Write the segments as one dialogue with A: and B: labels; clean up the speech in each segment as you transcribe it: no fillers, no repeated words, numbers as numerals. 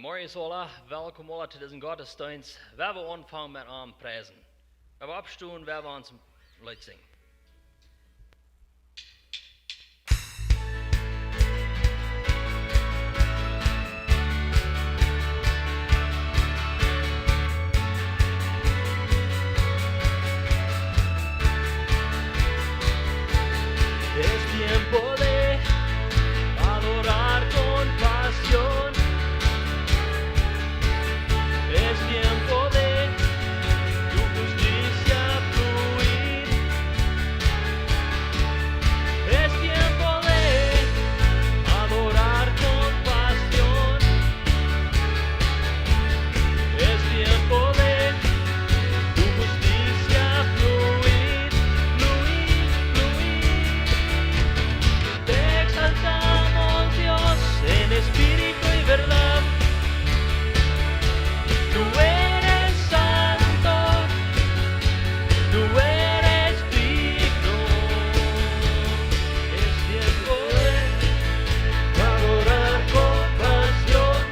A: Goedemorgen alle, welkom alle til deze gottesdienst. We hebben aanvangen met aanprijzen. We hebben opstaan, we hebben ons lied zingen. Es tiempo de adorar con pasión. Es tiempo de tu justicia fluir. Es tiempo de adorar con pasión. Es tiempo de tu justicia fluir, fluir, fluir. Te exaltamos, Dios, en espíritu y verdad. Tú eres santo, tú eres digno. Es tiempo de adorar con pasión.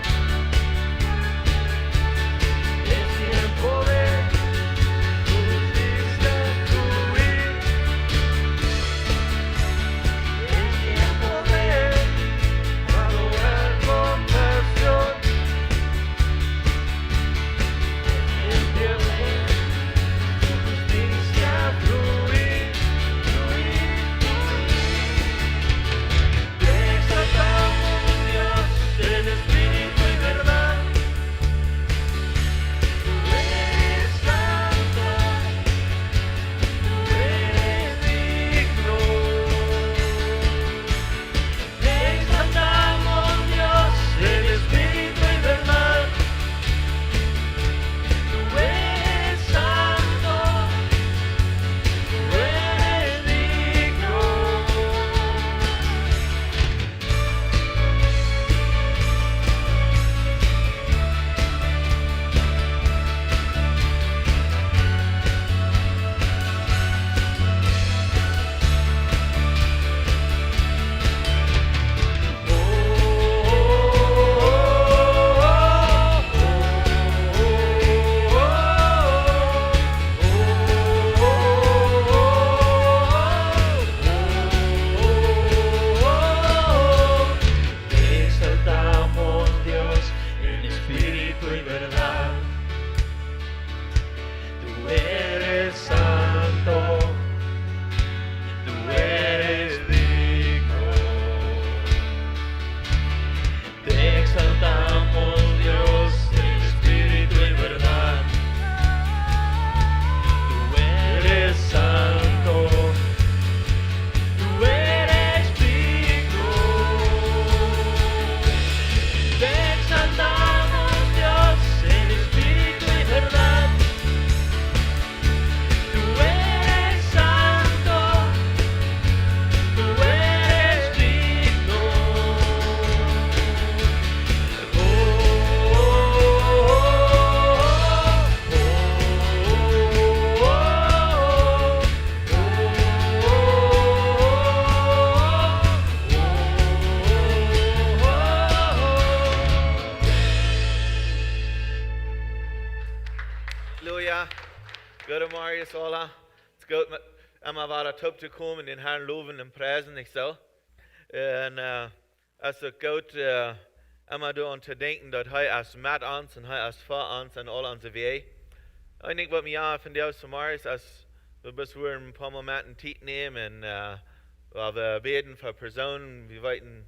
A: Es tiempo de tu justicia fluir. Es tiempo de adorar con pasión. Es tiempo de tu justicia fluir, fluir, fluir. Te exaltamos, Dios, en espíritu y verdad. Tú eres santo, tú eres digno. Te exaltamos, Dios, en espíritu y verdad. Tú eres santo, tú eres digno. Te exaltamos, Dios, en espíritu y verdad. Tú eres santo, tú eres digno. Te exaltamos, Dios, en espíritu y verdad. Tú eres santo, tú eres digno. Te exaltamos, Dios, en espíritu y verdad. Tú eres santo, tú eres digno.
B: Halleluja. Goedemorgen alle. Het is goed met Emma waar het op te komen in haar loven en prijzen, niet zo. En als het goed Emma doen te denken dat hij als met ons en hij als voor ons en al onze weg. Ik denk wat mij aan van jou vanmorgen als we best weer een paar momenten tijd nemen en waar we beden voor personen, we weten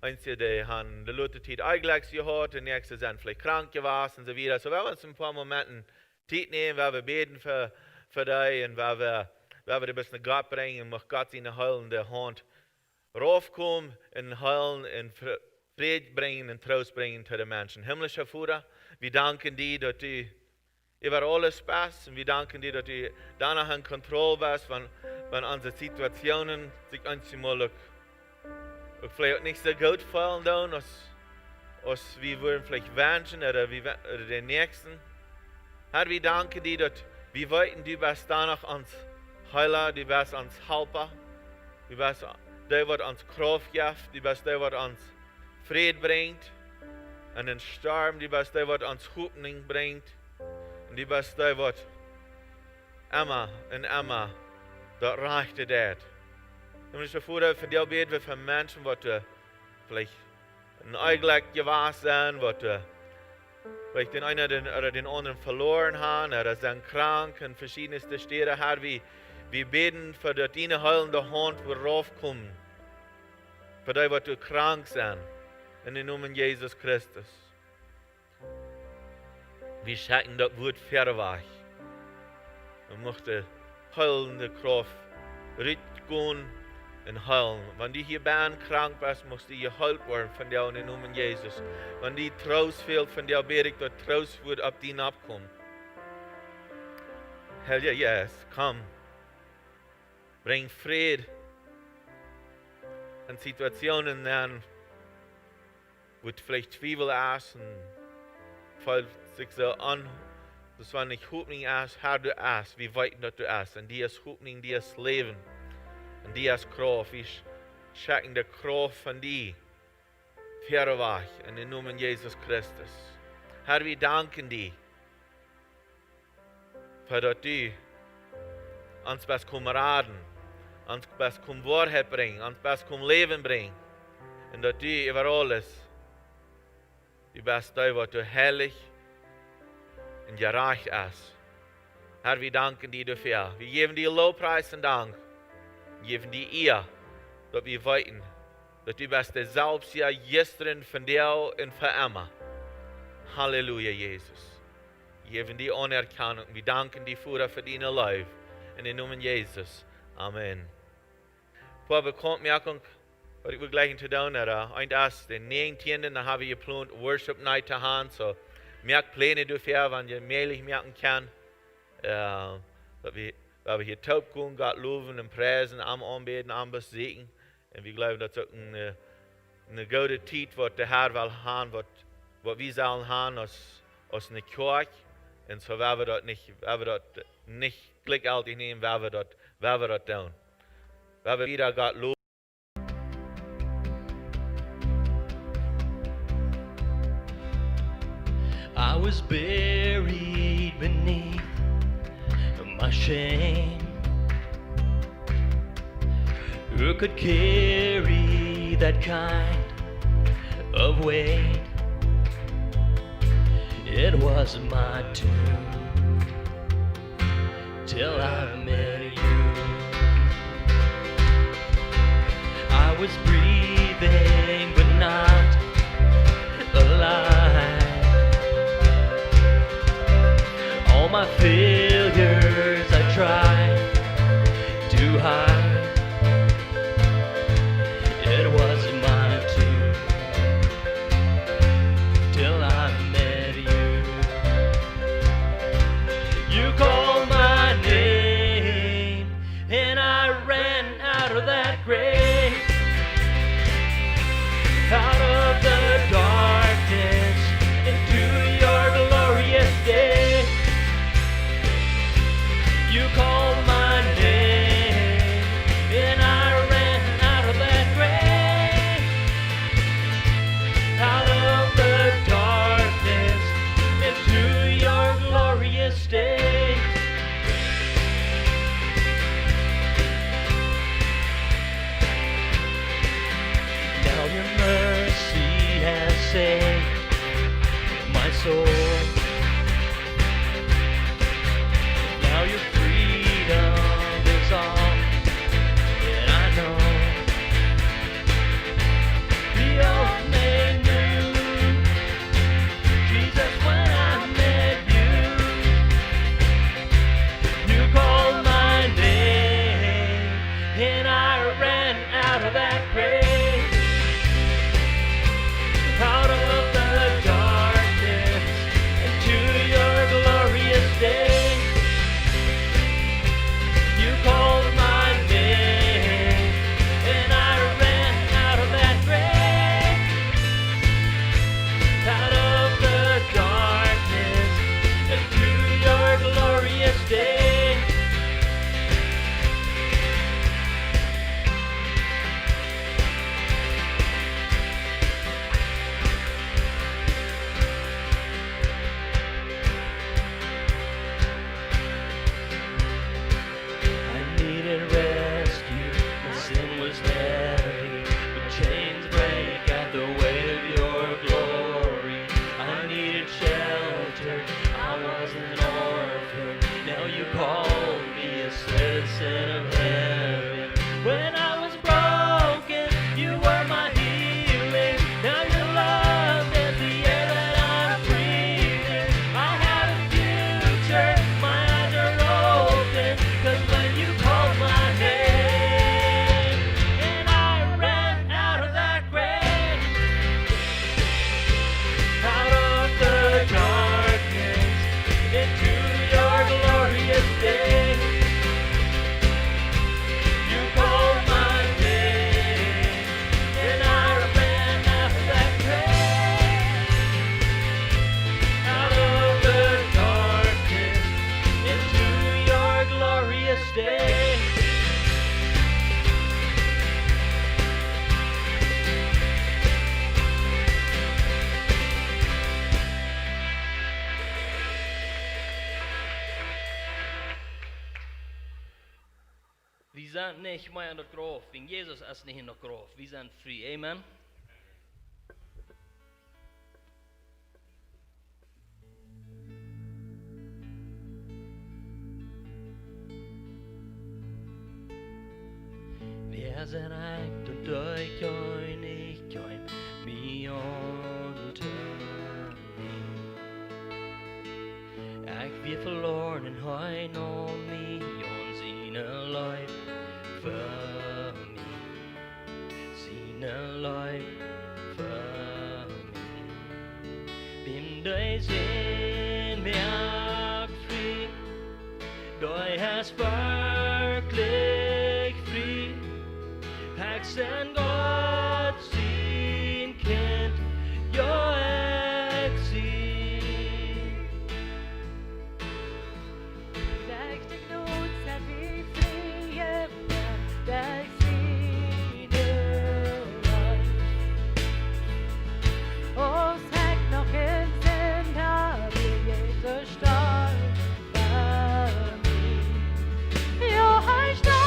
B: Einzige, die haben die Leute Zeit eigentlich gehört, die nächste sind vielleicht krank gewesen und so weiter. So wir uns ein paar Momenten Zeit nehmen, weil wir beten für dich und weil wir die ein bisschen Gott bringen, muss Gott seine heilende Hand raufkommen und heilen und Friede bringen und Trost bringen zu den Menschen. Himmlischer Vater, wir danken dir, dass du über alles bist und wir danken dir, dass du danach in Kontrolle bist, wenn unsere Situationen sich einmal ook vielleicht nicht so gut fallen dann, als wir würden vielleicht wünschen oder den Nächsten. Herr, wir danken dir, dass wir weten, du bist danach uns Heiler, du bist uns Helper, du bist der, was uns Kraft gibt, du bist der, was uns Frieden bringt, En een storm, die was daar wat ons hoopning brengt. En die was daar wat Emma en Emma, dat reichte dat. En we vooruit van deel beden we van mensen wat vielleicht een eigenlijk gewaar zijn, wat vielleicht den einen oder den anderen verloren haben, oder sind krank in verschiedenste Städte. Herr, wir beten für dat deine heilende Hand worauf kommen. Für die, wat krank sind. In den Namen Jesus Christus. Wir schicken das Wort verweg. Wir möchten heilende Kraft rausgehen und heilen. Wenn die hier bent krank bist, musst du geheilt worden von dir in den Namen Jesus. Wenn die Trost fehlt von dir, bete ich, dass Trost wird auf dich abkommen. Herr, yes, komm. Bring Frieden in Situationen an, wo vielleicht Zweifel ist und fällt sich so an, dass wenn ich Hoffnung ist, Herr, du ist, wie weit dass du ist. Und die ist Hoffnung, die ist Leben. Und die ist Kraft. Ich schicken die Kraft von dir verweg in den Namen Jesus Christus. Herr, wir danken dir, für dass du uns best Kameraden, uns best Wahrheit bringen, uns best Leben bringen. Und dass du über alles, du bist da, was du herrlich und gerecht ist. Herr, wir danken dir dafür. Wir geben dir Lobpreis und Dank. Wir geben dir Ehre, dass wir weiten, dass du bist der selbst ja gestern, von dir und für immer. Halleluja, Jesus. Wir geben dir Anerkennung. Wir danken dir für deine Life. In den Namen Jesus. Amen. Vor Bekanntmerkung, was ich gleich zu tun habe, und das, den 19. da habe ich geplant, Worship Night zu haben, so merkt Pläne dafür, wenn ihr mählich merken kann, dass wir hier taub gehen, Gott loben und preisen, am Anbeten, am Besegen, und wir glauben, das ist auch eine gute Zeit, was der Herr will haben, was wir sollen haben aus einer Kirche, und so werden wir das nicht gleichzeitig nehmen, werden wir das tun. Werden wir wieder Gott loben.
A: I was buried beneath my shame. Who could carry that kind of weight? It was my tomb till I met you. I was breathing but not alive. All my failures I tried to hide. It was my tomb till I met you. You called my name and I ran out of that grave, out of the darkness into your glorious day. You called my name, and I ran out of that grave, out of the darkness into your glorious day. Now your mercy has saved my soul. Now your freedom is all that I know. The old made new, Jesus, when I met you, you called my name, and I ran out of that grave, out of the darkness zijn niet meer in de graf. In Jezus is niet in de graf. We zijn vrij. Amen. Wir sind echt und durch keine kein mir unter Ich wir verloren in hein om mich und seine Leib für mich seine Leib für mich bin du sehen mir frei du hast wirklich frei Hexen Gott sein Kind, ja, ich sie.
C: Zeg de knoot, dat we vrije ben, dat sie de life. Ons hek nog in zijn, heb je Jezus stark bij mij. Ja, hij stark.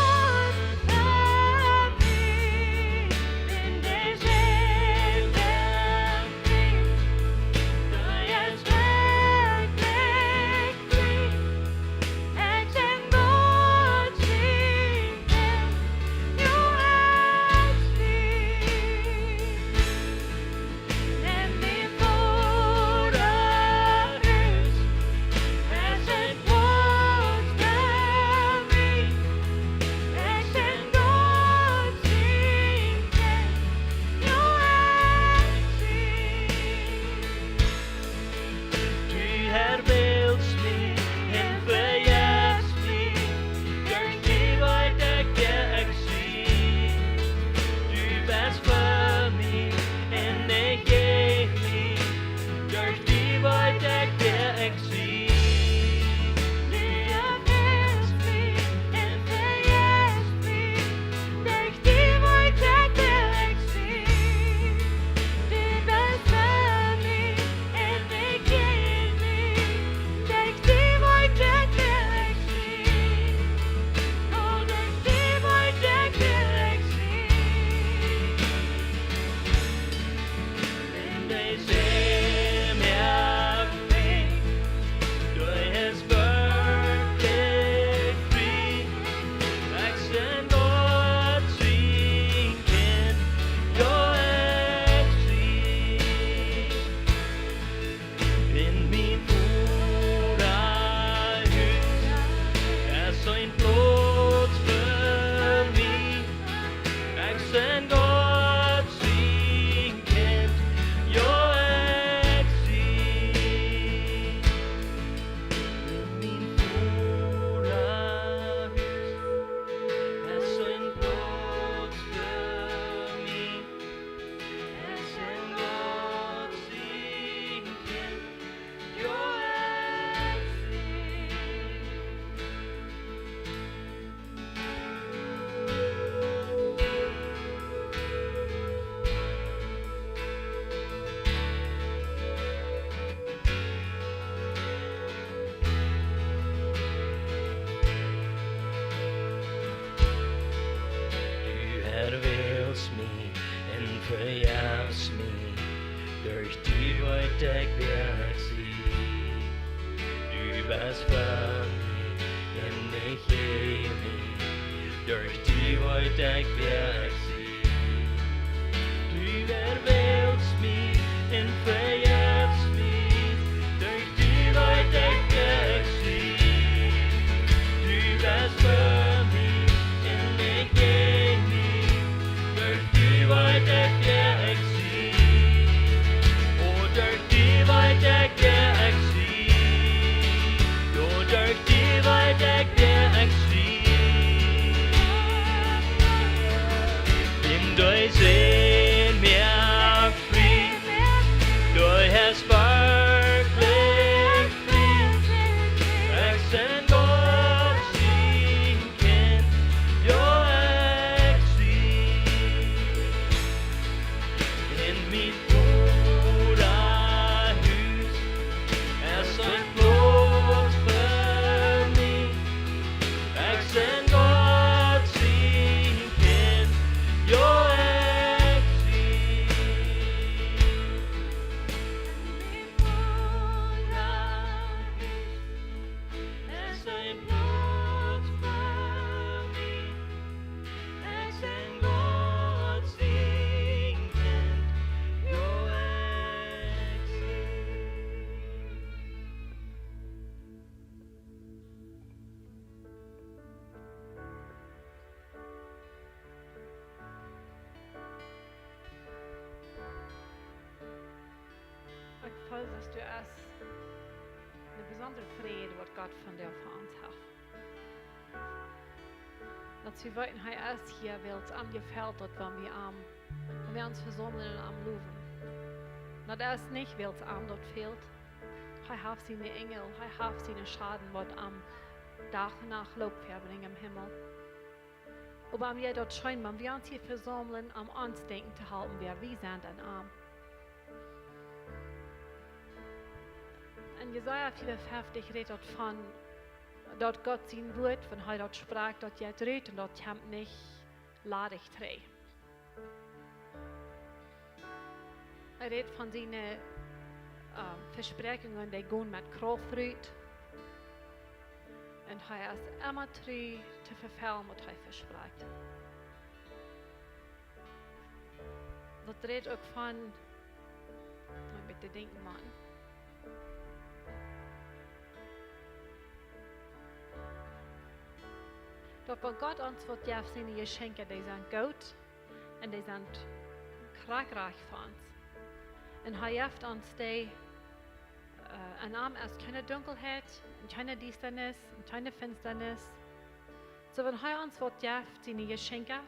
A: verjaagt me durch die weite Galaxie. Du warst für mich und ich liebe mich durch die weite Galaxie. Du erwählst mich und verjagst mich durch die weite Galaxie. Du warst für mich und ich liebe mich durch die weite Galaxie. Oh, durch die weite Galaxie. Oh, durch die weite Galaxie. In durch sehen wir
C: dass du es eine besondere Friede, was Gott von dir für uns hat. Dass wir wollten, hij es hier wilt am gefällt hat, wenn wir uns versammeln und am Louvre. Dass er es nicht wilt am dort fehlt. Hij hat seine Engel, hij hat seine Schaden, was am Tag nach Lob verbringen im Himmel. Aber am wir dort scheinen, wenn wir uns hier versammeln, am uns denken zu halten, wer wir sind ein Arm. In Jesaja 54 redet dort von, dort Gott sein Wort, wenn er dort sprach, dort jetzt redet und dort kommt nicht ladig dreh. Er redet von seinen Versprechungen, die gehen mit Kraft. Und er ist immer treu zu verfehlen, was er verspricht. Dat redt ook van, ik bitte denken man. Doch weil Gott uns wird ja seine Geschenke, die sind gut und die sind kragreich für uns. Und er hilft uns die ein Arm aus keine Dunkelheit, und keine Düsternis, und keine Finsternis. So wenn er uns wird ja seine Geschenke,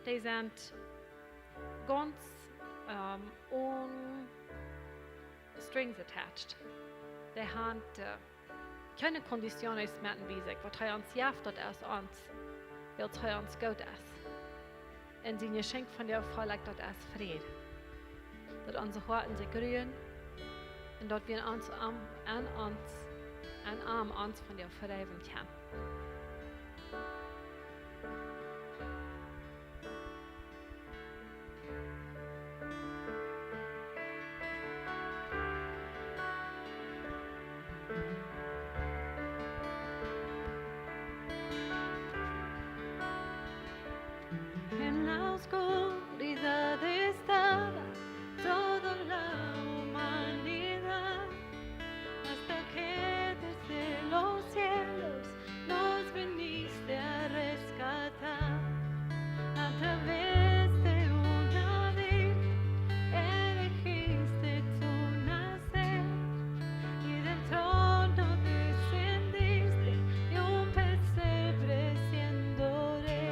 C: die sind ganz strings attached. Die haben keine Konditionen smerten wie sich. Was er uns jaft, das ist uns, will er uns gut ist. Und sein Geschenk von der Frau liegt, das ist Friede. Dass unsere Herzen sich rühren und dass wir uns an Arm uns von der verreiben können.
D: En la oscuridad estaba toda la humanidad, hasta que desde los cielos nos viniste a rescatar. A través de una virgen elegiste tu nacer, y del trono descendiste y un pesebre siendo rey.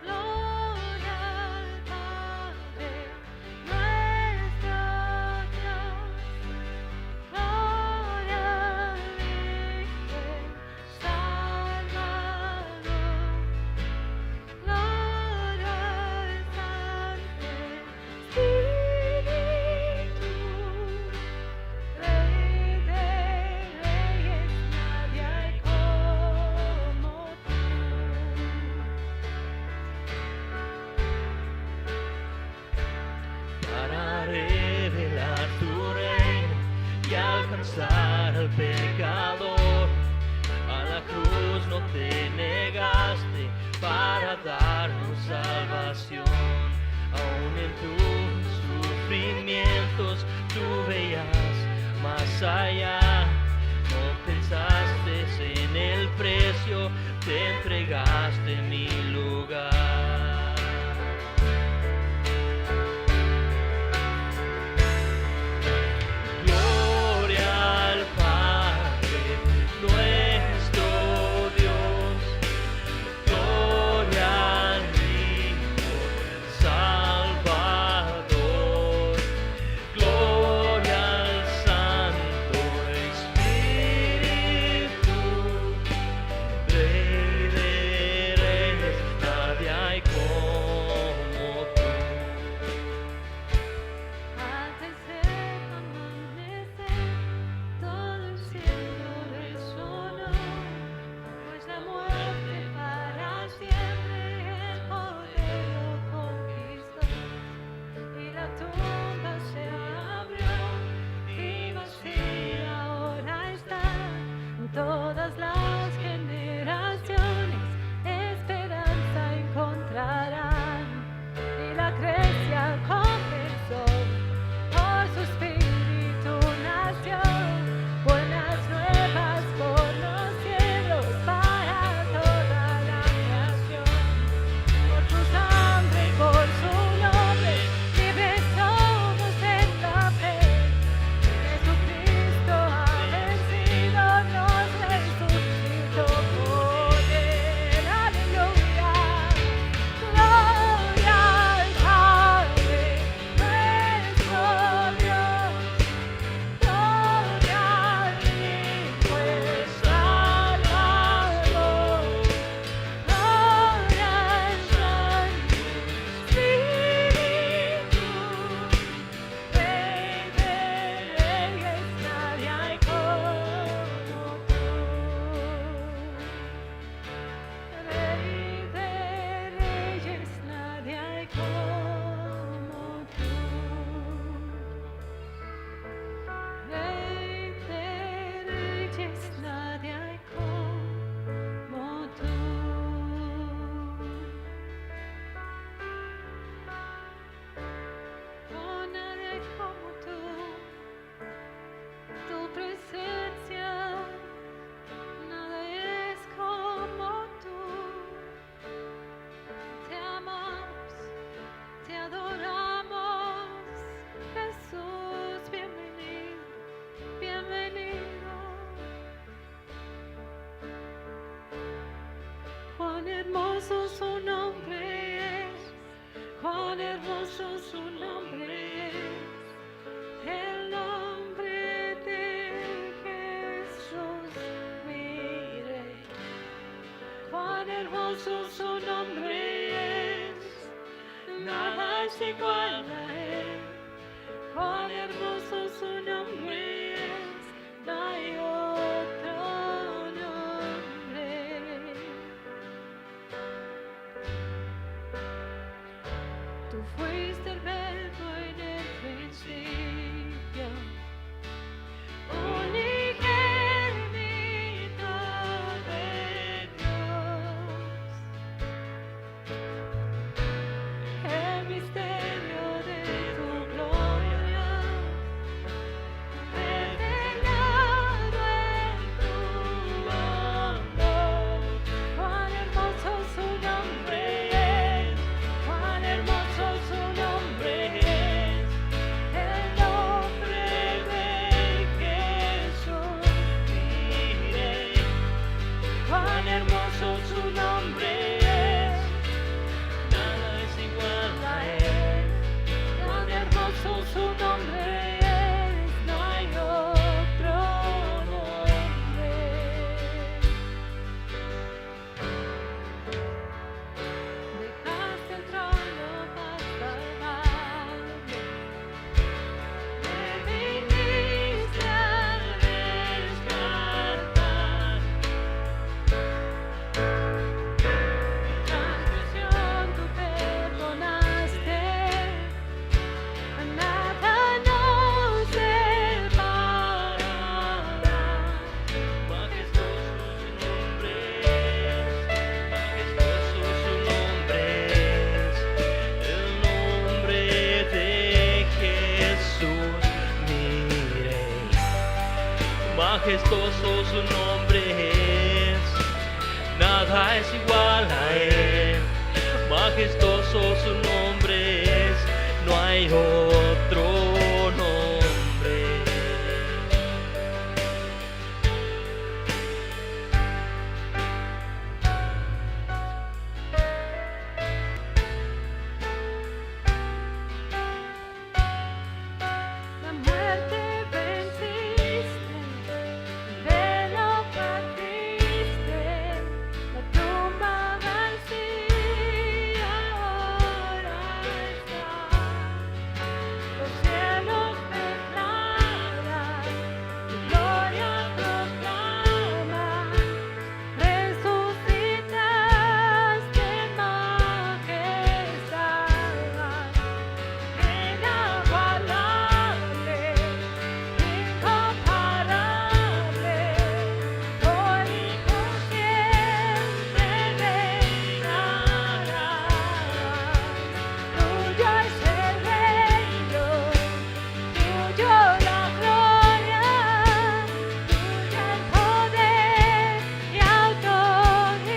D: Gloria al Padre, nuestro Dios. Gloria al Hijo Salvador. Gloria al Santo Espíritu. Rey de reyes, nadie hay como tú.
E: Para revelar tu reino y alcanzar al pecador. A la cruz no te negaste para darnos salvación. Aún en tus sufrimientos tú veías más allá. No pensaste en el precio, te entregaste en mi lugar. Gloria al Padre, nuestro Dios. Gloria al Hijo Salvador. Gloria al Santo Espíritu. Rey de reyes, nadie
C: hermoso su nombre es, cuán hermoso su nombre es, el nombre de Jesús, mi Rey. Cuán hermoso su nombre es, nada es igual a él. Cuán hermoso su nombre es, no hay otro nombre. Tú fuiste el verbo en el principio, unigénito de Dios. El misterio de tu gloria, revelado en tu amor. Cuán hermoso su nombre es, cuán hermoso su nombre es, el nombre de Jesús, mi Rey. Cuán hermoso su nombre es, nada es igual a él. Cuán hermoso su nombre es, no hay otro nombre. Dejaste el trono para salvarme, me viniste a rescatar. Mi transgresión tú perdonaste, a nada nos separará.
E: Majestuoso su nombre es, majestuoso su nombre es, el nombre de Jesús, mi Rey. Majestuoso su nombre es, nada es igual a él. Majestuoso su nombre es, no hay otro nombre.
C: La muerte venciste, el velo partiste, la tumba vacía ahora está. Los cielos declaran, tu gloria proclaman, resucitaste en majestad. Inagualable, incomparable, hoy y por siempre reinarás. Tuyo es el reino, tuyo la gloria, tuyo el poder y autoridad.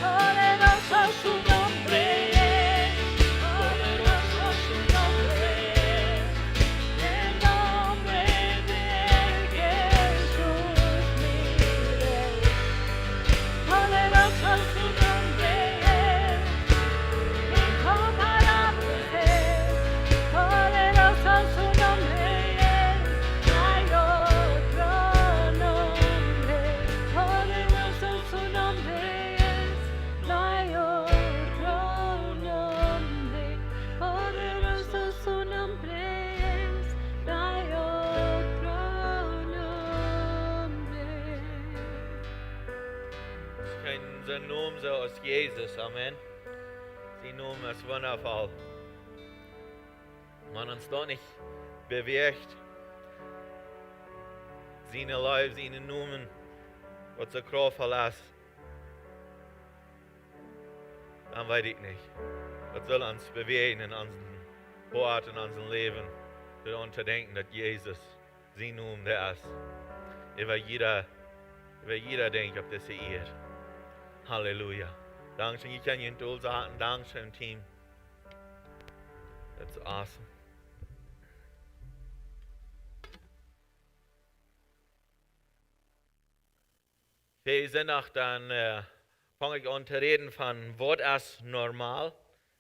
C: Poderoso su nombre es, poderoso su nombre es, el nombre de Jesús, mi Rey. Poderoso su nombre es, incomparable es, poderoso su nombre es, no hay otro nombre. Poderoso su nombre es, no hay otro nombre. Poderoso su nombre es, no hay otro nombre.
B: Kein sein Name so als Jesus, Amen. Sein Name ist wundervoll. Man uns doch nicht bewegt. Seine Leib, seine Namen, was zur Kraft verlässt. Dann weiß ich nicht. Was soll uns bewegen in unserem Wort, in unserem Leben, daran zu denken, dass Jesus sein Name der ist. Über jeder denkt, ob das er. Halleluja. Dankeschön. Ich kann Ihnen toll sagen. Dankeschön, Team. That's awesome. Wir sind nach den fange ich an zu reden von, was ist normal.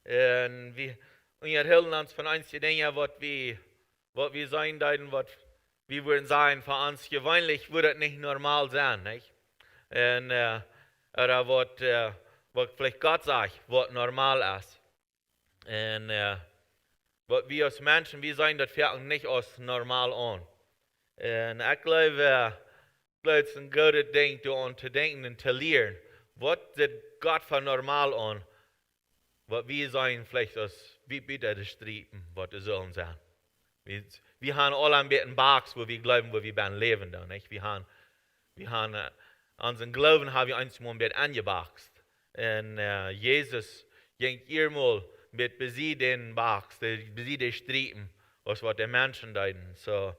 B: Und wir erinnern uns von einigen Dingen, was wir sein werden, was wir würden sein für uns. Gewöhnlich würde es nicht normal sein, nicht? Und, oder was vielleicht Gott sagt, was normal ist. Und was wir als Menschen, wir sein, das fängt nicht als normal an. Und ich glaube, es ist ein gutes Ding, zu denken und zu lernen. Was sieht Gott für normal an? Was wir sein, vielleicht als wie bitte die Streiten, was wir sollen sein. Wir haben alle ein bisschen Box, wo wir glauben, wo wir werden leben. Da, nicht? Wir haben unseren Glauben haben wir einmal ein bisschen angeboxt. Und Jesus ging einmal mit besiegen Box, besiegen Streiten, als was die Menschen deuten. So,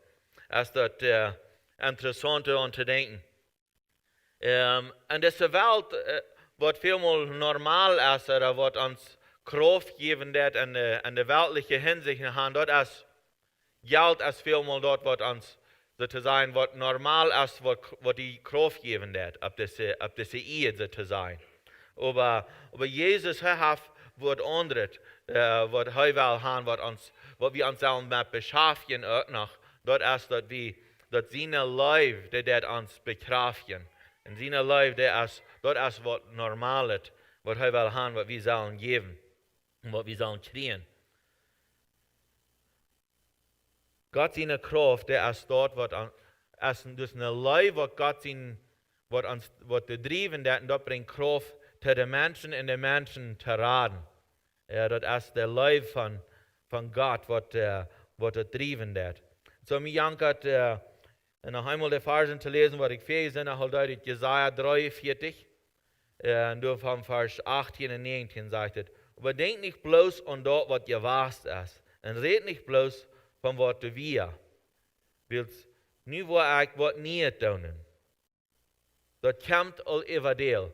B: ist das interessant um zu denken. Und diese Welt, was vielmal normal ist, oder was uns Kraft geben wird in der weltlichen Hinsicht, dort ist Geld ist vielmal dort, was uns sozusagen, was normal ist, was die Kraft geben wird, auf diese Erde zu sein. Aber Jesus hat was anderes, was er will haben, was wir uns selber mit beschäftigen auch noch. Dort ist, dass seine Leib, der uns bekraften. Und seine Leib, dort ist was Normales, was er will haben, was wir sollen geben und was wir sollen kriegen. Gott seine Kraft, der ist dort, was dus eine Leib, was Gott was der driven, der dort bringt Kraft zu den Menschen und den Menschen zu raten. Ja, das ist der Leib von Gott, was der driven wird. So, mir jankert, noch einmal die Versen zu lesen, was ich fähig bin, halt deutlich Jesaja 43, und du vom Vers 18 und 19 sagt es, aber denk nicht bloß an dort, was ihr warst ist, und red nicht bloß von was du wir. Willst nu wo ich was nie tun. Das kommt all über Deel.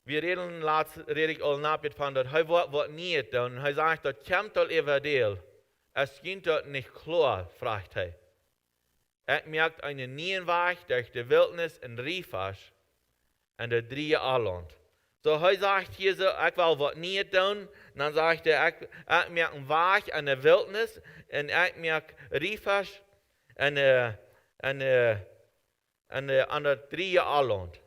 B: Wir rede ich all nach von das, was nie tun. Er sagt, das kommt all über Deel. Es geht dort nicht klar, fragt er. Ich merkt einen Nienweg durch die Wildnis in Riefasch und der Drei Alland. So, er sagt hier so, ich will was nie tun. Und dann sagt er, ich merke einen Weg in der Wildnis und ich merke Riefasch und an der Drei Alland.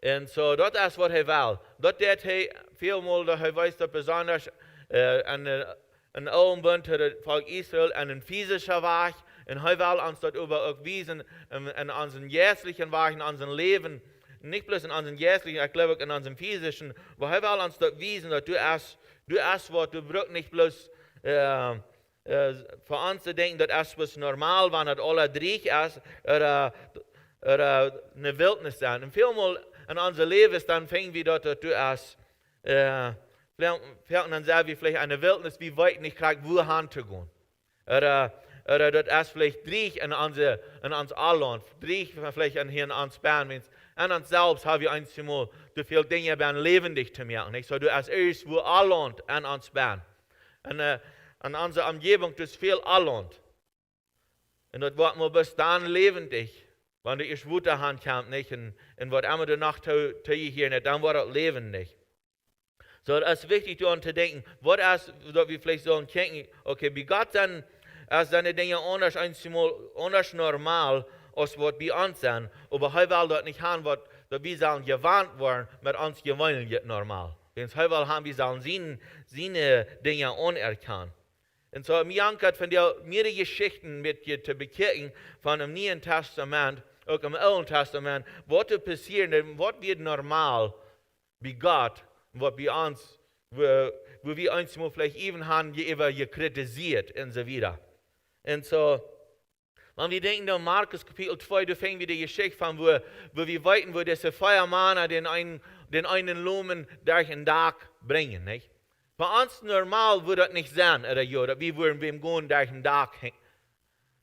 B: Und so, das ist, was er will. Das tut er vielmal, dass er weiß, dass besonders an allen Bund für das Volk Israel einen physischen Weg. Und er will uns das auch wiesen, in unseren jährlichen Weg, in unserem Leben. Nicht bloß in unseren jährlichen, ich glaube auch in unserem physischen. Aber er will uns das wiesen, dass du erst was, du brauchst nicht bloß für uns zu denken, das ist was normal, wenn das alle Dreich ist, oder eine Wildnis sein. Und vielmal in unserem Leben dann fängt wir dort, dass du erst, dann sagen wir vielleicht eine Wildnis, wie weit nicht kriegt, wo hinzugehen. Oder das ist vielleicht Dreich in uns Alland, Dreich vielleicht hier in uns Bern. An uns selbst haben wir einmal zu viele Dinge lebendig zu machen. Nicht? So, du als erstes, wo Alland an uns Bern. Und an unserer Umgebung ist viel Alland. Und das wird mal bis dann lebendig. Wenn du ich Wutter haben kannst, nicht? Und was immer du Nacht hier nicht, dann wird das lebendig. So, es ist wichtig, daran zu denken, was ist, dass wir vielleicht so denken, okay, wie Gott dann, als seine Dinge anders normal, als was bei uns sind. Aber er will das nicht haben, was wir sollen gewarnt worden, mit uns gewöhnlich normal. Denn er will haben, wir sollen seine Dinge anerkennen. Und so, mir ankert von der mehrere Geschichten mit dir zu bekirchen, von dem Neuen Testament, auch im Alten Testament, was passiert, was wird normal bei Gott, was bei uns, wo wir uns mal vielleicht eben haben, kritisiert und so weiter. Und so, wenn wir denken an Markus Kapitel 2, da fängt wir die Geschichte von, wo wir weiten, wo diese Feuermann den einen Lumen durch den Tag bringen, nicht? Für uns normal würde das nicht sein, oder wir würden wem gehen, durch den Tag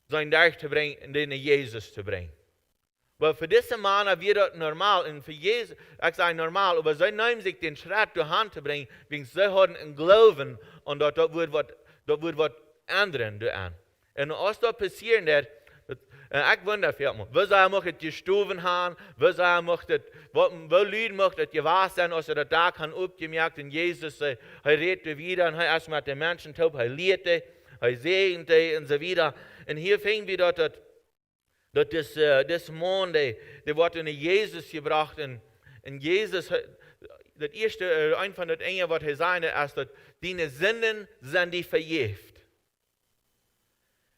B: sein Tag zu bringen, und den Jesus zu bringen. Aber für diese Männer wird das normal, und für Jesus, ich sage normal, aber sie nehmen sich den Schritt durch Hand zu bringen, wegen sie haben einen Glauben, und dort wird was ändern. Und was da passieren wird, Ich wundere mich, wie soll möchtet die Stufen haben, wie soll möchtet, wo Leute möchtet gewahr sein, als er da kann aufgemerkt, und Jesus, er redete wieder, und er erstmal den Menschen taub, er lehrte, er segnete, und so wieder. Und hier fing wir dort, das Mann, der wird in Jesus gebracht, und Jesus, das erste, ein von den Dingen, was er sagt, ist, dass deine Sünden sind die verjährt.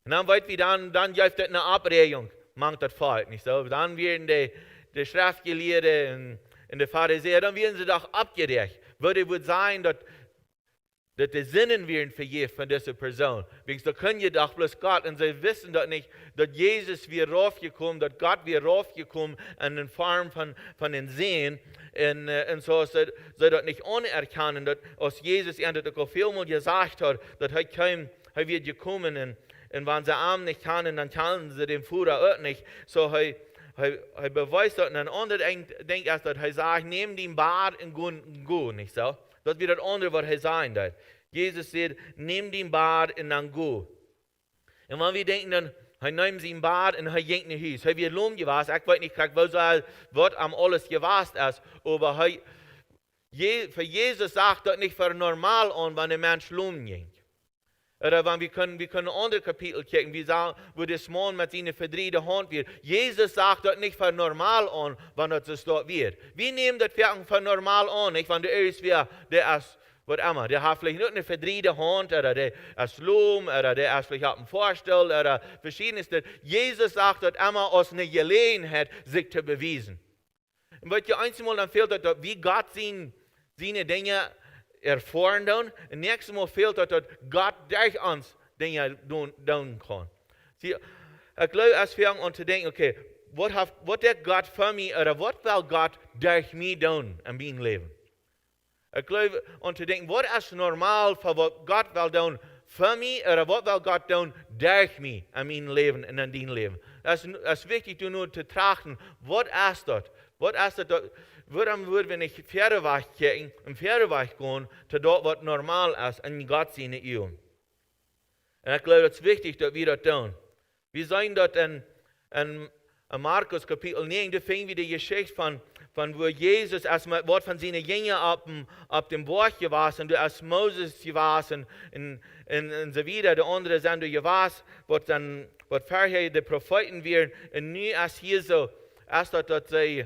B: Und dann weit wie dann gibt es eine Abregung, macht das falsch, nicht so? Dann werden die Schriftgelehrten und die Pharisäer, dann werden sie doch abgerecht. Würde sein, dass die Sünden werden verjährt von dieser Person. Wegen da können je doch bloß Gott, und sie wissen doch nicht, dass Jesus wir raufgekommen, dass Gott wir raufgekommen in den Form von den Seen, und so sie das nicht anerkennen, dass aus Jesus auch vielmal gesagt hat, dass er wird gekommen, und wenn sie arm nicht können, dann können sie den Führer auch nicht. So, er beweist das, und ein anderer denkt erst, dass er sagt, nehmt den Bart und go, nicht so? Das wird das andere, was er sagen wird. Jesus sagt, nehmt den Bart und dann go. Und wenn wir denken, dann, er nimmt den Bart und er geht nicht hin. Er wird Lohn gewasst, ich weiß nicht, was am alles gewasst ist, aber für Jesus sagt das nicht für normal an, wenn ein Mensch Lohn ging. Oder wenn wir können andere Kapitel checken, wo das Mann mit seiner verdrehten Hand wird. Jesus sagt das nicht für normal an, wenn das dort wird. Wir nehmen das für normal an, nicht? Wenn der ist, der ist, was immer, der hat vielleicht nicht eine verdrehte Hand, oder der ist Lohm, oder der ist vielleicht hat einen Vorstell, oder verschiedenes. Jesus sagt das immer aus einer Gelegenheit, sich zu beweisen. Und weil ihr einmal dann fehlt, dass wie Gott seine Dinge erfahren dann, und nächstes Mal fehlt dass Gott durch uns Dinge tun kann. Sie, ich glaube, es fängt an zu denken, okay, was hat Gott für mich, oder was will Gott durch mich tun in meinem Leben? Ich glaube, an zu denken, was ist normal für was Gott will tun für mich, oder was will Gott tun durch mich in meinem Leben und in deinem Leben? Es ist wichtig, nur zu trachten, was ist das? Was ist das? Warum würden wir nicht Pferdeweg kicken und Pferdeweg gehen, zu dort, was normal ist, in Gott seine Ehe? Und ich glaube, es ist wichtig, dass wir das tun. Wir sehen dort in Markus Kapitel 9, da fing wir die Geschichte von wo Jesus erstmal Wort von seinen Jüngern ab dem Berg gewesen, und als Moses gewesen, und so wieder, der andere sind gewesen, was vorher die Propheten wären, und nun ist hier so, erst dass sie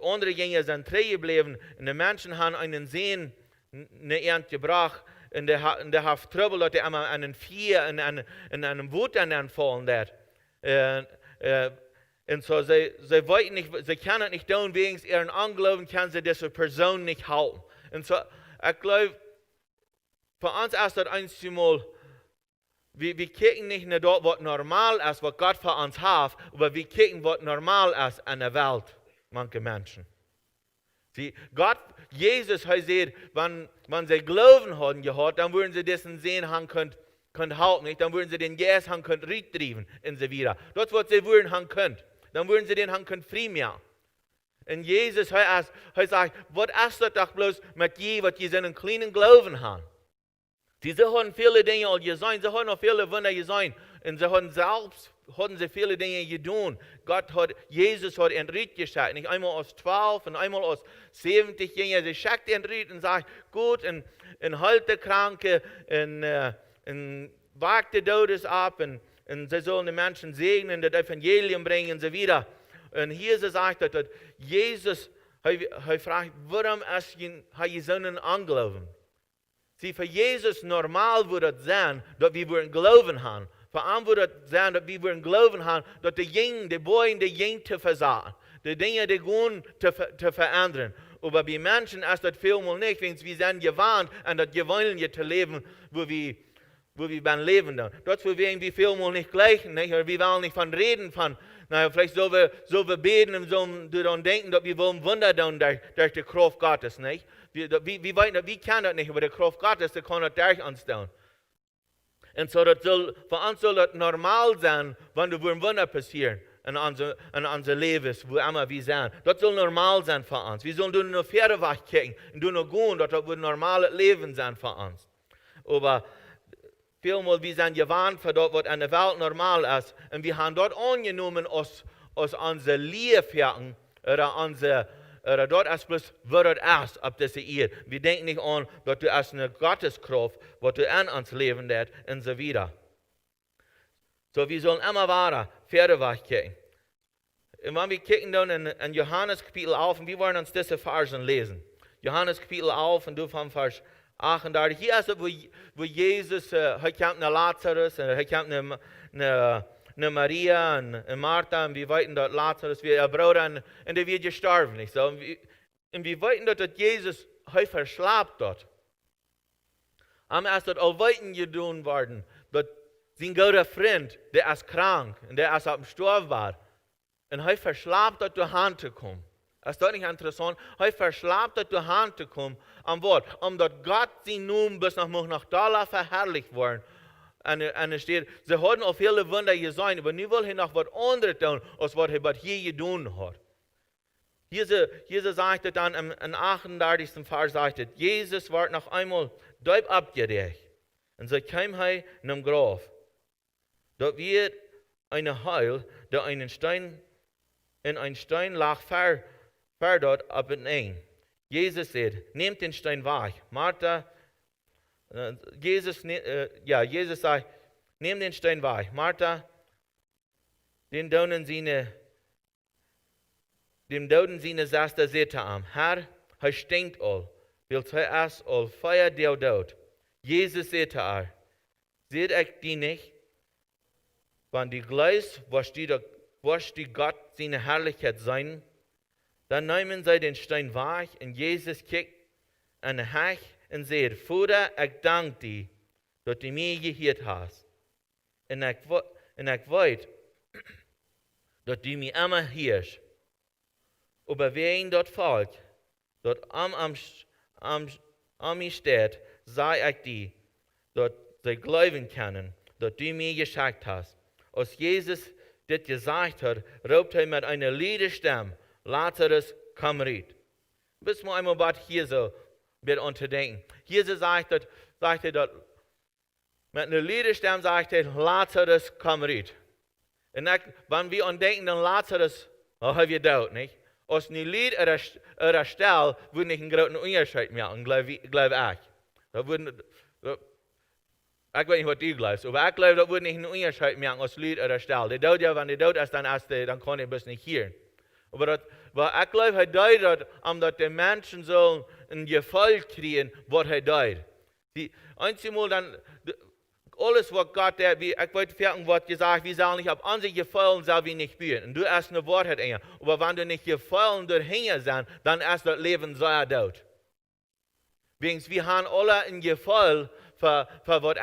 B: andere Jünger sind treu geblieben, und die Menschen haben einen Sehen eine Ernte gebracht, und der hat Trouble, dass er einmal einen Vieh in einem Wut fallen wird. Und so, sie wollten nicht, sie können nicht tun, wegen ihren Unglauben können sie diese Person nicht halten. Und so, ich glaube, für uns ist das einmal, wir kicken nicht nur dort, was normal ist, was Gott für uns hat, aber wir kicken, was normal ist in der Welt, manche Menschen. Sie, Gott, Jesus hat gesagt, wenn sie Glauben haben gehabt, dann würden sie dessen sehen haben können halten, nicht? Dann würden sie den Geist haben können richttrieben und so wieder. Das, was sie würden haben können, dann würden sie den haben können frei mehr. Und Jesus hat gesagt, was ist das doch bloß mit je, was die seinen kleinen Glauben haben? Sie haben viele Dinge all gesehen, sie haben auch viele Wunder gesehen, und sie haben selbst viele Dinge getan. Jesus hat ihn Ried geschickt, nicht einmal aus 12 und einmal aus 70 Jüngern. Sie schickt ihn Ried und sagt, gut, und halt die Kranke, und wagt die Todes ab, und sie sollen die Menschen segnen, das Evangelium bringen und so wieder. Und hier sie sagt, dass Jesus fragt, warum hast du so einen Unglauben? Sie, für Jesus normal würde es sein, dass wir Glauben haben. Für ihn würde es sein, dass wir Glauben haben, dass die Boy die Jungen zu versagen, die Dinge, die gehen zu verändern. Aber bei Menschen ist das vielmal nicht, wenn wir sind gewarnt, an das Gewöhnliche zu leben, wo wir beim Leben dann. Das werden wir vielmal nicht gleichen, nicht? Oder wir wollen nicht von reden, vielleicht so wir beten und so daran denken, dass wir wollen Wunder tun durch die Kraft Gottes, nicht? Wir kennen das nicht, aber die Kraft Gottes, die kann das durch uns tun. Und so, für uns soll das normal sein, wenn da Wunder passieren in unser Leben, wo immer wir sind. Das soll normal sein für uns. Wir sollen nur Pferde wachkicken und nur gehen, das wird normales Leben sein für uns. Aber vielmal, wir sind gewarnt für das, was in der Welt normal ist. Und wir haben dort angenommen, als unser Leben oder dort ist bloß, wird es ist, ab dieser Ehe. Wir denken nicht an, dass du als eine Gotteskraft, was du an uns leben lässt, und so weiter. So, wir sollen immer weiter, Pferdeweg gehen. Und wenn wir kicken dann in Johannes Kapitel 11, und wir wollen uns diese Versen lesen. Johannes Kapitel 11, und du von Vers 38. Hier ist es, wo Jesus, hier kommt eine Lazarus, und hier kommt eine Maria und Martha, und wir weiten dort Lazarus, wie ihr Bruder, und der wird gestorben. Nicht so? Und wir weiten dort, dass Jesus heute verschlabt dort. Am erst dort all weiten getan worden, dass sein guter Freund, der ist krank, und der ist auf dem Sturm war, und heute verschlabt dort durch Hand zu kommen. Das ist doch nicht interessant. Heute verschlabt dort durch Hand zu kommen am Wort, dort Gott sie nun bis nach Dollar verherrlicht worden. Und es steht, sie haben auf viele Wunder gesehen, aber nun will er noch was anderes tun, als was er hier getan hat. Jesus sagte dann im 38. Vers, sagte, Jesus wird noch einmal deut abgerecht. Und so kam er in dem Grab. Dort wird eine Heil, der einen Stein in ein Stein lag, dort ab und ein. Jesus sagt, nehmt den Stein weg. Martha, Jesus sagt, nehmt den Stein weg. Martha, dem Doden seine Saster sagte am, Herr, er stinkt all, wilt er es all Feuer der dort. Jesus sagte er, seht ich die nicht? Wenn die Gleis, was die Gott seine Herrlichkeit sein, dann nehmen sie den Stein weg und Jesus kickt an den Hech und sagt, Vater, ich danke dir, dass du mir gehört hast. Und ich weiß, dass du mich immer hörst. Aber wen dort folgt, dort am mir steht, sei ich dir, dass sie glauben können, dass du mir geschickt hast. Als Jesus das gesagt hat, ruft er mit einer Liederstimme, Lazarus, komm rein. Bis wir einmal was hier so wird unterdenken. Jesus sagt er dort, mit einer Liederstimme sagt er, Lazarus, komm rein. Und wenn wir denken an Lazarus, haben wir dort, nicht? Als ein Lied an der Stelle, würde nicht einen großen Unterschied machen, glaube ich. Ich weiß nicht, was du glaubst, aber ich glaube, das würde nicht einen Unterschied machen als Lied an der Stelle. Der dort ja, wenn der dort ist, dann kann ich das nicht hören. Aber ich glaube, er deutet, dass die Menschen sollen ein Gefühl kriegen, was er deutet. Die einzige dann, alles, was Gott, ich wollte fragen, was gesagt, wir sollen nicht auf unsere Gefühle soll wir nicht bühen. Und du hast eine Wort, aber wenn du nicht Gefühle dorthin sind, dann ist das Leben sehr dort. Wir haben alle ein Gefühl, für was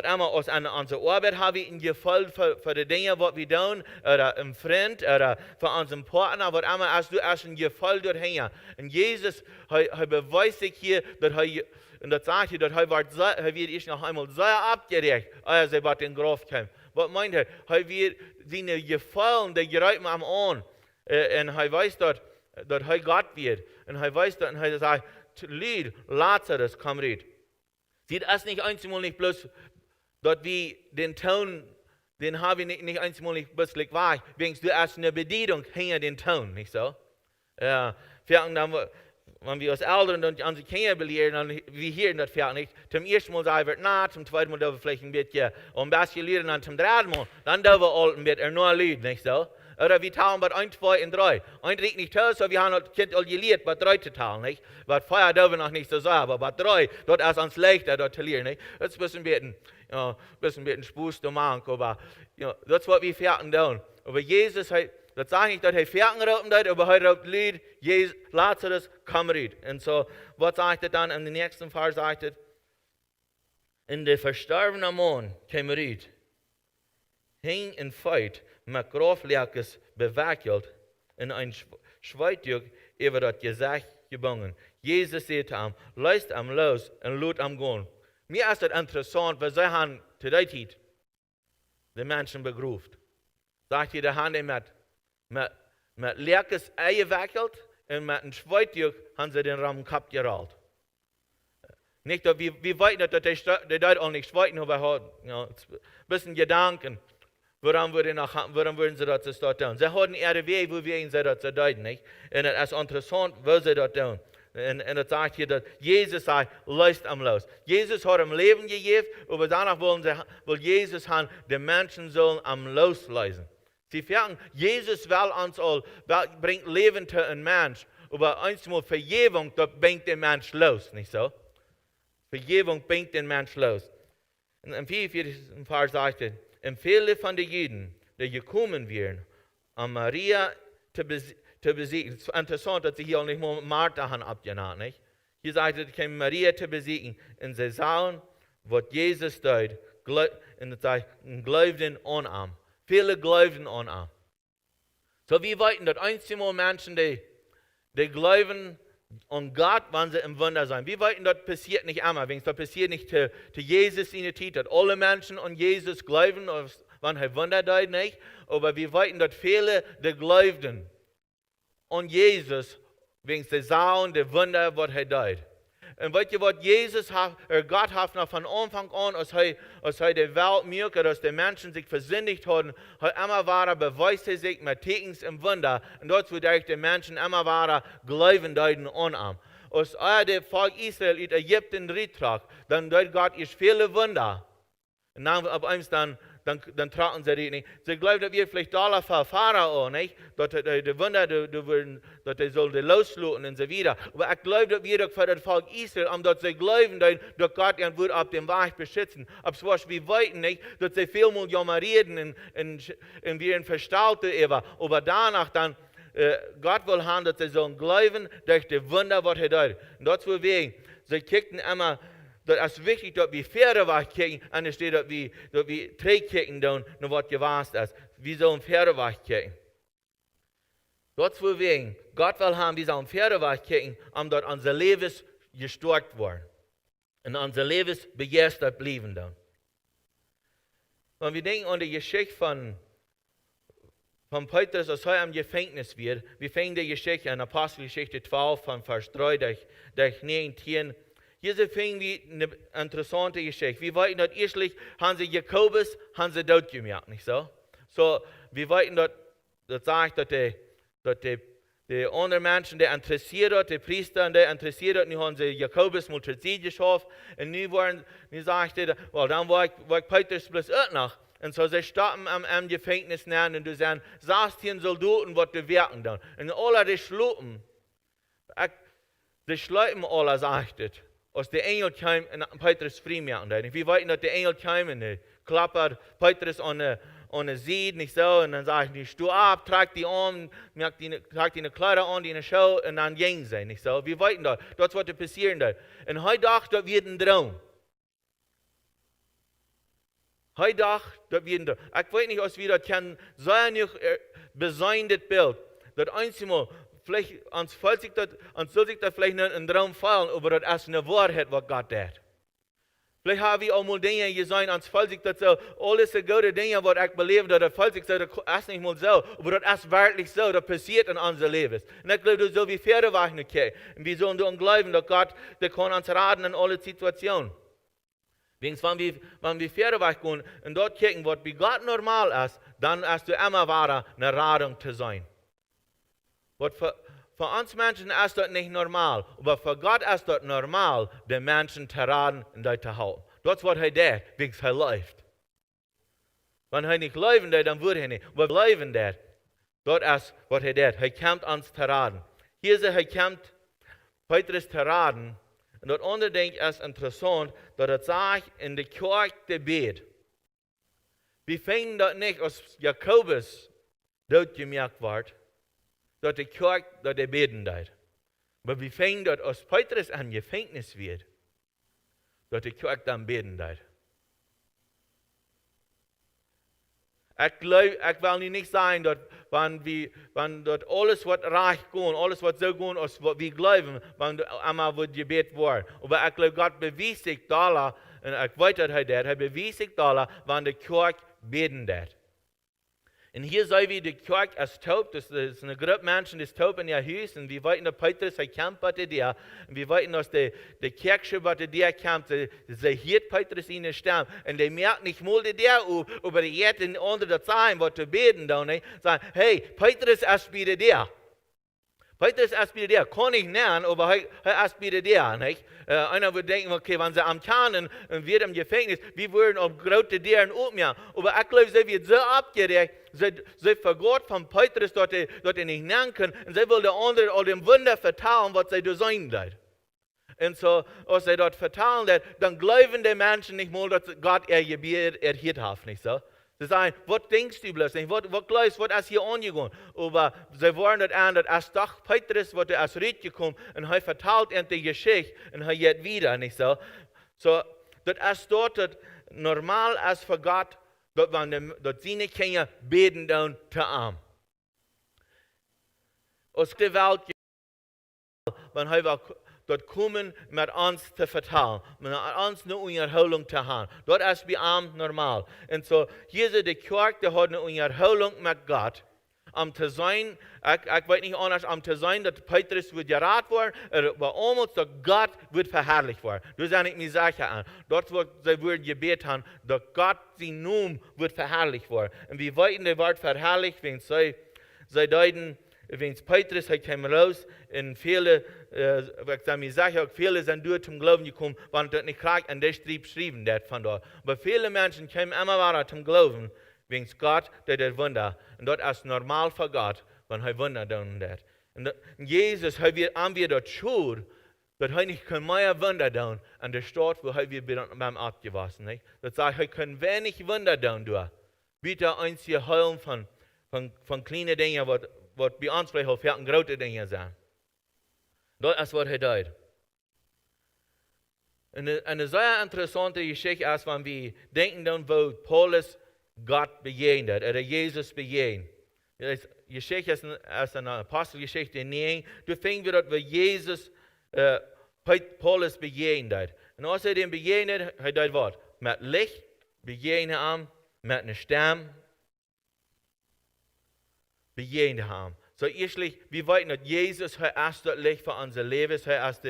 B: immer aus unserer Arbeit haben wir ein Gefühl für die Dinge, was wir tun, oder im Freund, oder für unseren Partner, was immer, als du hast ein Gefühl dorthin. Und Jesus, er beweist sich hier, dass und das sagt er, dass er wird noch einmal sehr abgerecht, als er bei den Graf kam. Was meint er? Er wird seine Gefühle, die gereiht man an, und er weiß, dass er Gott wird. Und er weiß, dass er sagt, Lied, Lazarus, komm rein. Sieht es nicht einmal nicht bloß, dass wir den Ton, den haben wir nicht einmal nicht bloß wahr, wegen du hast eine Bedienung hinter den Ton, nicht so? Wenn wir als Eltern und unsere Kinder belehren, dann wir hören das vielleicht nicht. Zum ersten Mal sagen wir na, zum zweiten Mal dürfen wir vielleicht ein bisschen, und was wir lernen dann zum dritten Mal, dann dürfen wir all ein bisschen nur Lied, nicht so? Oder wir teilen bei 1, 2 und 3. Ein regt nicht aus, so wir haben das Kind all gelehrt, bei 3 zu teilen, nicht? Bei 4 dürfen wir noch nicht so sagen, aber bei 3, dort ist uns leichter, dort zu lernen, nicht? Das ist ein bisschen Spuß zu machen, aber das ist, was wir Ferien tun. Aber Jesus, das sage ich nicht, dass er Ferien rauben tut, aber er raubt Lied, Lazarus, komm rein. Und so, was sagt er dann in den nächsten Vers, sagt er, in der verstorbenen Mann kam rein, hing in Feit, mit Graflerkes bewackelt in ein Schweituch über das Gesicht gebunden. Jesus sagte ihm, lasst ihm los und lasst ihm gehen. Mir ist das interessant, weil sie haben zu der Zeit die Menschen begruft. Sagt ihr, da haben die mit Lerkes Eier gewackelt und mit einem Schweituch haben sie den Rahmen Kopf gerollt. Nicht, dass wir weiten, dass die Leute auch nicht weiten, aber hat, ein bisschen Gedanken. Warum würden sie das dort tun? Sie haben ihre Wege, wo wir ihnen das tun, nicht? Und es ist interessant, wo sie das tun. Und es sagt hier, dass Jesus sagt, lasst am los. Jesus hat ihm Leben gegeben, aber danach will Jesus haben, die Menschen sollen am los leisen. Sie fragen, Jesus will uns all, bringt Leben zu einem Mensch, aber einmal Vergebung, das bringt den Mensch los, nicht so? Vergebung bringt den Mensch los. Und im 44. Vers sagt er, und viele von den Juden, die gekommen wären, um Maria zu besiegen. Es ist interessant, dass sie hier auch nicht mal Martha haben abgenannt, nicht? Hier sagt er, die kämen Maria zu besiegen. Und sie sahen, was Jesus tut, und sie glaubten an ihm. Viele glaubten an ihm. So wie weiten das einzige Menschen, die glauben an Gott, wenn sie im Wunder sein. Wie weiten das passiert nicht immer, wenn es das passiert nicht zu Jesus in der Zeit, dass alle Menschen an Jesus glauben, wenn er Wunder tut, nicht? Aber wir weiten das viele, die glaubten an Jesus, wegen sie sahen, die Wunder, was er tut. Und weißt du, was Gott hat noch von Anfang an, als er die Welt merkte, dass die Menschen sich versündigt hatten, hat immer weiter beweist er sich mit Tekens im Wunder. Und dort wird die Menschen immer weiter glauben deuten an ihm. Als das Volk Israel in Ägypten rittrat, dann deut Gott ihr viele Wunder. Und dann ab einmal dann traten sie die nicht. Sie glauben, dass wir vielleicht Dollar für Pharao, nicht? Dass die Wunder, dass die sollen losluten und so weiter. Aber ich glaube, dass wir für das Volk Israel, dass sie glauben, dass Gott ihren wird auf dem Weg beschützen. Aber so was wir wollten nicht, dass sie viel mal reden und wir verstauten über. Aber danach dann, Gott will haben, dass sie sollen glauben, durch die Wunder, was er tut. Und dazu wegen, sie kickten immer, das ist wichtig, dass wir Pferdewach kicken, und es steht, dass wir Trägkicken tun, nur was gewasst ist. Wir sollen Pferdewach kicken. Dazu wegen, Gott will haben, wir sollen Pferdewach kicken, dort unser Leben gestärkt worden. Und unser Leben begeistert blieben dann. Wenn wir denken an die Geschichte von Petrus, als er im Gefängnis wird, wir fangen die Geschichte an Apostelgeschichte 12, von Vers 3 durch 19. Hier finden wir eine interessante Geschichte. Wir weiten dort erstlich, haben sie Jakobus, haben sie dort gemacht, nicht so? So, wir weiten dort, das sagt, dass die anderen Menschen, die interessiert hat, die Priester, die interessiert hat, die haben sie Jakobus mal zu sie geschafft, und nun sagte, well, dann war ich Petrus bloß auch noch. Und so, sie stoppen am Gefängnis näher und du sagst, sagst hier Soldaten, was die wirken dann. Und alle, die schlupen, alle, sagte, als der Engel kam und Petrus frei machen. Wir wollten, dass der Engel kam und klappert Petrus an der Seite, nicht so, und dann sagt er, steh ab, trag die an, trag die Kleider an, die Schau, und dann gehen sie, nicht so. Wir wollten das, das was passieren da. Und heute dachte, das wird ein Traum. Heute dachte, das wird ein Traum. Ich weiß nicht, was wir das kennen, so ein beseintes Bild, das einzige vielleicht soll sich das vielleicht nicht in den Traum fallen, aber das ist eine Wahrheit, was Gott tut. Vielleicht haben wir auch mal Dinge gesehen, ans soll sich das so, alles die gute Dinge, was ich belebt, das soll sich so, das ist nicht mal so, aber das ist wirklich so, das passiert in unserem Leben. Und ich glaube, das soll wie Pferde wachen, okay? Und wir sollen daran glauben, dass Gott, der kann uns raten in alle Situationen. Wenigstens, wenn wir Pferde wachen und dort gucken, was wie Gott normal ist, dann ist du immer weiter eine Radung zu sein. Was für uns Menschen ist das nicht normal, aber für Gott ist das normal, den Menschen zu raten und zu halten. Das ist, was er tut, wegen er läuft. Wenn er nicht laufen tut, dann würde er nicht. Aber laufen tut, das ist, was er tut. Er kommt uns zu raten. Hier ist er kommt, Petrus zu raten. Und das andere Ding ist interessant, dass er sagt, in der Kirche der Bet. Wir finden das nicht, als Jakobus dort gemerkt wird, dass die Kirche, dass der beten dort. Aber wir finden dort, als Petrus am Gefängnis wird, dass die Kirche dann beten dort. Ich will nicht sagen, dass wenn dort alles, was reich geht, alles, was so geht, als wir glauben, wenn einmal wird Gebet war. Aber ich glaube, Gott beweist sich da, und ich weiß, dass er beweist sich da, wenn die Kirche beten dort. Und hier sei wie die Kirche als taub, das ist eine Gruppe Menschen, die ist taub in ihr Haus, und wir wollten, dass Petrus kämpft bei der, und wir wollten, dass die Kirche bei der kämpft, sie hört Petrus in den Stamm, und die merkt nicht mal der, aber die hört in unter der Zeit, was zu beten, da, nicht? Sagen, hey, Petrus ist bei der. Petrus ist bei der, kann ich lernen, aber er ist bei der, nicht? Einer würde denken, okay, wenn sie am Kahnen und wir im Gefängnis, wir würden auf große Deren umgehen. Aber ich glaube, sie wird so abgeregt, sie vergott von Petrus, dass sie nicht lernen können, und sie will der andere all dem Wunder vertrauen, was sie da sein wird. Und so, als sie dort vertrauen, dann glauben die Menschen nicht mal, dass Gott ihr Gebet erhört hat, nicht so? Sie sagen, was denkst du bloß nicht? Was glaubst du, was ist hier angegangen? Aber sie wollen das an, dass doch Petrus, was er als Red gekommen, und er verteilt in die Geschichte, und er geht wieder, nicht so? So, das ist dort normal als für Gott, dass seine Kinder beten dann zu arm. Aus der Welt, wenn er dort kommen, mit uns zu vertrauen, mit uns eine Unterholung zu haben. Dort ist bei ihm normal. Und so, hier ist die Kirche, die hat eine Unterholung mit Gott. Zu sein, ich weiß nicht anders, zu sein, dass Petrus wird geraten worden, aber auch, dass Gott wird verherrlicht worden. Das ist nicht mir sicher an. Dort wird sie gebeten haben, dass Gott sein Namen wird verherrlicht worden. Und wir wollten das Wort verherrlicht, wenn sie deuten, wenn Petrus kam raus, und viele, ich sage, viele sind durch zum Glauben gekommen, waren dort nicht krank, und der schrieben das von dort. Aber viele Menschen kamen immer weiter zum Glauben, wegen Gott, der das Wunder. Und dort ist normal für Gott, wenn er Wunder tun wird. Und Jesus haben wir dort Schuld, dass er nicht mehr Wunder tun an der Stadt, wo wir beim abgewaschen haben. Das sagt, er kann wenig Wunder tun. Bitte uns hier heilen von kleinen Dingen, was bei uns vielleicht auch große Dinge sind. Das ist, was er tut. Eine sehr interessante Geschichte ist, wenn wir denken, wo Paulus Gott begegnet, oder Jesus begegnet. Die Geschichte ist eine Apostelgeschichte 9. Da finden wir dort, wo Jesus Paulus begegnet. Und als er dem begegnet, er tut was? Mit Licht begegnet ihm, mit einer Stimme begegnet ihm. So erstlich, wir wissen, dass Jesus ist das Licht für unser Leben, er ist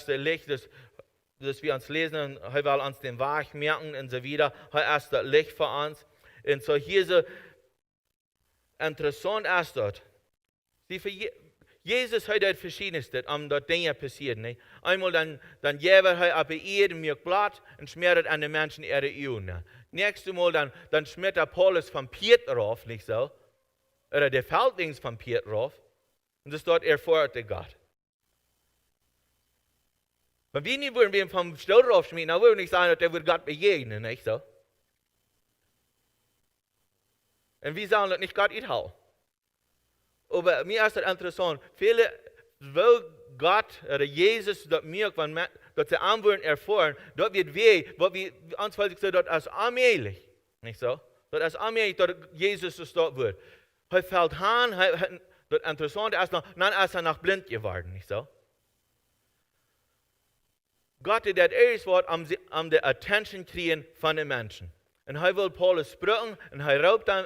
B: das Licht, das wir uns lesen, und er will uns den Weg merken und so weiter. Er ist das Licht für uns. Und so hier so interessant ist das. Jesus hat das Verschiedenste, dort Dinge passieren. Nicht? Einmal dann gäbe er auf ihr mir Blatt und schmiert an den Menschen ihre Augen. Nächstes Mal dann schmiert er Paulus von Petrus, nicht so? Oder der Feldlings von Petrus. Und das dort erforderte Gott. Wenn wir nicht würden vom Stuhl raufschmieden, dann würden wir nicht sagen, dass der wird Gott begegnen, nicht so? Und wir sagen das nicht Gott hau. Aber mir ist das interessant. Viele, wo Gott oder Jesus das merkt, dass sie Antworten erfahren, das wird weh, was wir uns sagen, das ist allmählich. Nicht so? Das ist allmählich, dass Jesus das dort wird. Er fällt an, das Interessante ist noch, dann ist er noch blind geworden. Nicht so? Gott hat das erste Wort, die Attention kriegen von den Menschen. Und er will Paulus sprechen, und er raubt ihm,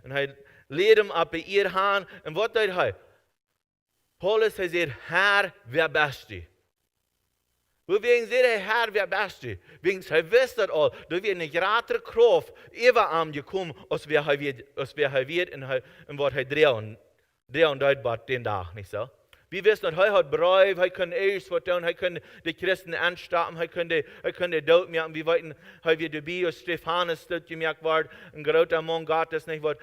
B: und er lädt ihm ab bei ihr Hand. Und was tut er? Paulus hat gesagt, Herr, wer bist du? Wegen sagt er, Herr, wer bist du? Wegen er wisst das all, da wird eine größere Kraft über ihm gekommen, als wer er wird, und was er drehen dort den Tag, nicht so? Wir wissen, dass er hat Brei, er kann alles was tun, er kann die Christen anstoppen, er kann die Tod merken. Wir wissen, er wird dabei, als Stephanus dort gemerkt wird, ein großer Mann Gottes, nicht, wo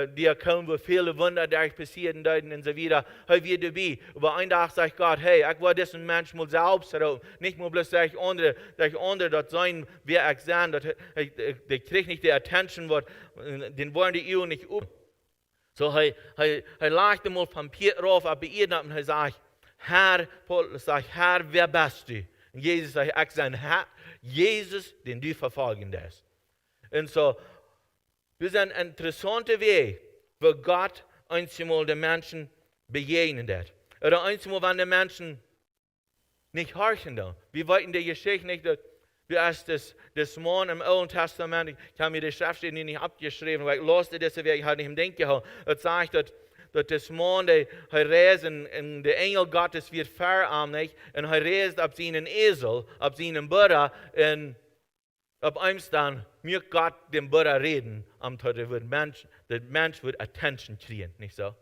B: die kommen, wo viele Wunder dadurch passieren und so weiter. Er wird dabei. Aber ein Tag sagt Gott, hey, ich will diesen Menschen mal selbst rauben. Nicht nur bloß durch andere dort sein, wer ich sein, die kriegt nicht die Attention, den wollen die Ehe nicht um. So, er lag mal von Petrus ab bei ihr und er sagt, Herr, Paulus sagt, Herr, wer bist du? Und Jesus sagt, ich bin Herr, Jesus, den du verfolgen lässt. Und so, das ist ein interessanter Weg, wo Gott einmal den Menschen begegnet. Oder einmal, wenn die Menschen nicht horchen. Wir wollten die Geschichte nicht, Du hast das Mann im Alten Testament, ich habe mir die Schriftstellen nicht abgeschrieben, weil ich loste das, weil ich halt nicht im Denken habe. Das sagt, dass das Mann, der reist und der Engel Gottes wird verarmt, und reist auf seinen Esel, auf seinen Buddha, und auf einmal dann möchte Gott dem Buddha reden, der Mensch wird Attention kriegen, nicht so?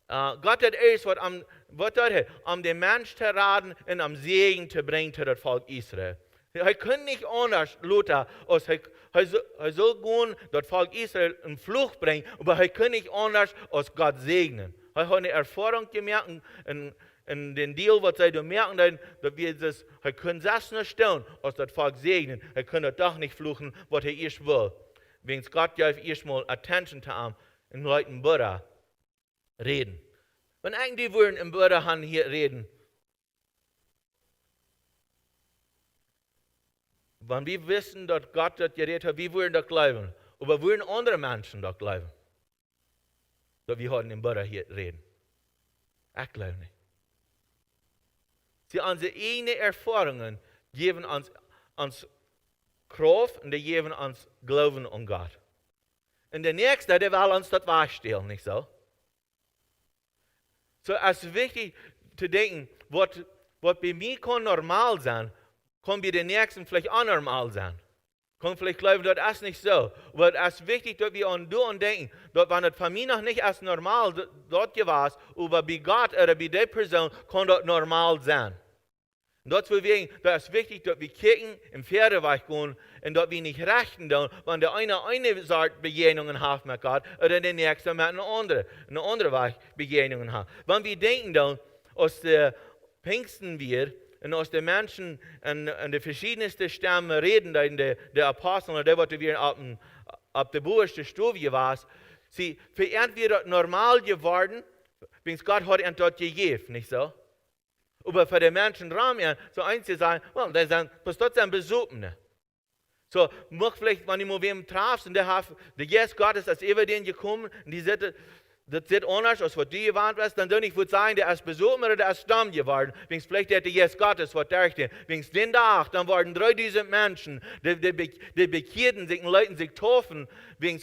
B: Gott hat erst um den Menschen zu raten und um Segen zu bringen zu das Volk Israel. Er kann nicht anders, Luther, als er soll gehen, das Volk Israel in Flucht bringen, aber er kann nicht anders als Gott segnen. Er hat eine Erfahrung gemerkt in den Deel, was sie da merken, dass wir das, er kann das nicht tun, als das Volk segnen. Er kann das doch nicht fluchen, was er erst will. Wegen Gott gab erstmal Attention zu ihm in Leuten Buddha reden. Wenn eigentlich wollen im Buddha hier reden, wenn wir wissen, dass Gott das geredet hat, wir wollen das glauben. Aber wollen andere Menschen das glauben? Dass wir heute im Buddha hier reden. Ich glaube nicht. Sie unsere eigenen Erfahrungen geben uns Kraft und die geben uns Glauben an Gott. Und der Nächste, der will uns das wahrstellen, nicht so? So, es ist wichtig zu denken, was bei mir kann normal sein, kann bei den Nächsten vielleicht anormal sein. Kann vielleicht glauben, das ist nicht so. Aber es ist wichtig, dass wir an denken, dass wenn das für mich noch nicht als normal dort gewesen, aber bei Gott oder bei der Person kann das normal sein. Und deswegen, das ist wichtig, dass wir kicken, im Pferdeweich gehen und dass wir nicht rechten tun, wenn der eine Sorte Begegnungen hat mit Gott oder der nächste mit eine andere Weich Begegnungen hat. Wenn wir denken dann, aus der Pfingsten wir und aus den Menschen und den verschiedensten Stämmen reden, in der Apostel und der, was wir ab der obersten Stufe war, sie vereint wir das normal geworden, wenn Gott hat uns dort gegeben, nicht so? Aber für die Menschen Rahmen, so eins zu sagen, well, das sind Besuchende. So, mag vielleicht, wenn ich mal wem traf, und der Geist Gottes ist über den gekommen, und die sagt, das sieht anders aus, was du gewarnt hast, dann würde ich wohl sagen, der ist Besucher oder der ist Stamm geworden. Wegen vielleicht der Geist Gottes, was da steht. Wegen den Tag, dann waren 3000 Menschen, die bekehrten sich und Leuten sich taufen, wegen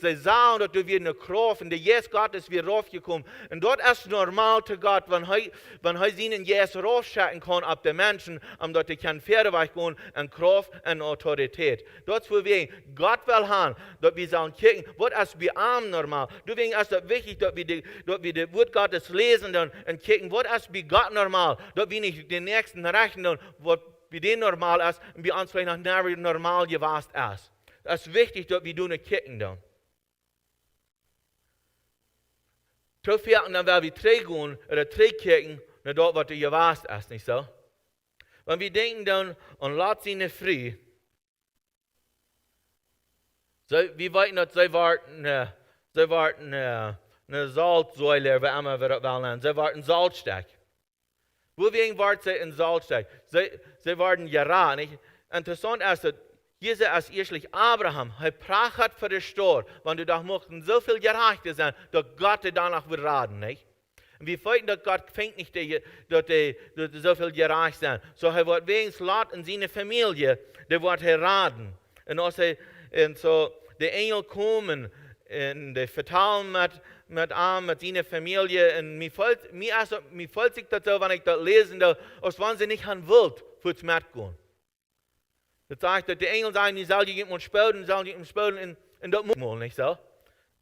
B: der sahen, dass du wieder eine Kraft, und der Geist Gottes wird raufgekommen. Und dort ist normal zu Gott, wenn er seinen Geist raufschatten kann auf die Menschen, dass die können Pferdeweich gehen, und Kraft und Autorität. Deswegen, Gott will haben, dass wir sagen, kicken, was ist bei arm normal? Deswegen ist es wichtig, dass wir das Wort Gottes lesen und kicken, was ist bei Gott normal? Dass wir nicht den Nächsten rechnen, was bei denen normal ist, und bei uns vielleicht noch nicht normal gewesen ist. Es ist wichtig, dass wir nicht kicken dann. Zu vierten, dann werden wir gehen oder kicken, nach dort, was du gewesen ist, nicht so? Wenn wir denken dann an Lot seine Früh, wir wollten, dass sie warten eine Salzsäule, wie immer wir das nennen. Sie warten Salzsteck. Wogegen warten sie in Salzsteck? Sie warten Jara. Interessant ist, dass Jesus als erstlich Abraham, er prachat für den Stadt, wenn du da mochten so viel Gerechte sein, dass Gott dir danach wird raten, nicht? Und wir finden, dass Gott fängt nicht, dass so viel gerecht sein. So er wird wegen Lot und seine Familie, der wird raten. Und so die Engel kommen, und die vertalen mit seiner Familie. Und mir fühlt sich das so, wenn ich das lese, als wenn sie nicht an Wild für das Mitgehen. Das sagt, dass die Engel sagen, die sollen jemand spüren, und das muss man nicht so.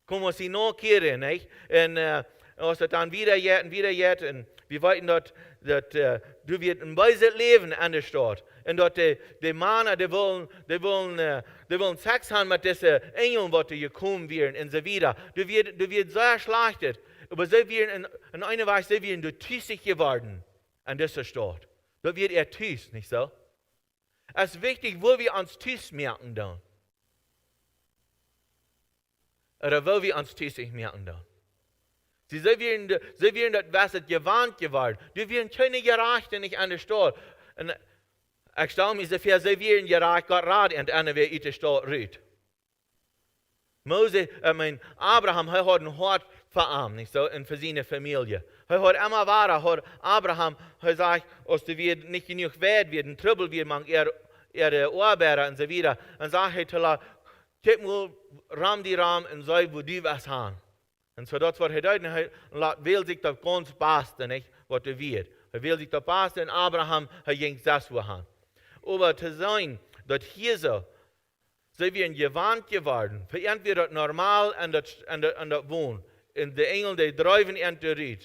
B: Kommen sie noch kehren, nicht? Und als das dann wieder jetzt, und wir wollten, dass du wirst ein weises Leben an der Stadt. Und dass die Männer, die wollen Sex haben mit diesen Engeln, die gekommen werden, und so weiter. Du wirst sehr schlachtet. Aber sie werden in einer Weise, sie werden tüßig geworden an dieser Stadt. Da wird tüß, nicht so? Es ist wichtig, wo wir uns tüß merken dann. Oder wo wir uns tüßig merken dann. Sie werden das Wasser gewarnt geworden. Du wirst keine Gerechte nicht an der Stadt. Und ich stelle mich so vor, sie werden gerecht, Gott rat, und einer wird in der Stadt rüht. Abraham, er hat ein Hort verarmt, nicht so, und für seine Familie. Er hat immer weiter, hat Abraham gesagt, als wir nicht genug wert werden, Trouble wird man ihre Arbeiter und so weiter. Und sagt er zu ihm, kijk mal, ram die Raum und sei, wo die was haben. Und so das, was er deuten, will sich das ganz Beste, nicht, was er wird. Er will sich das Beste, und Abraham, ging das, wo haben. Aber zu sein, dass hier so, sind wir gewandt geworden, für irgendwie das normal an das Wohnen. Und die Engel, die treiben irgendwie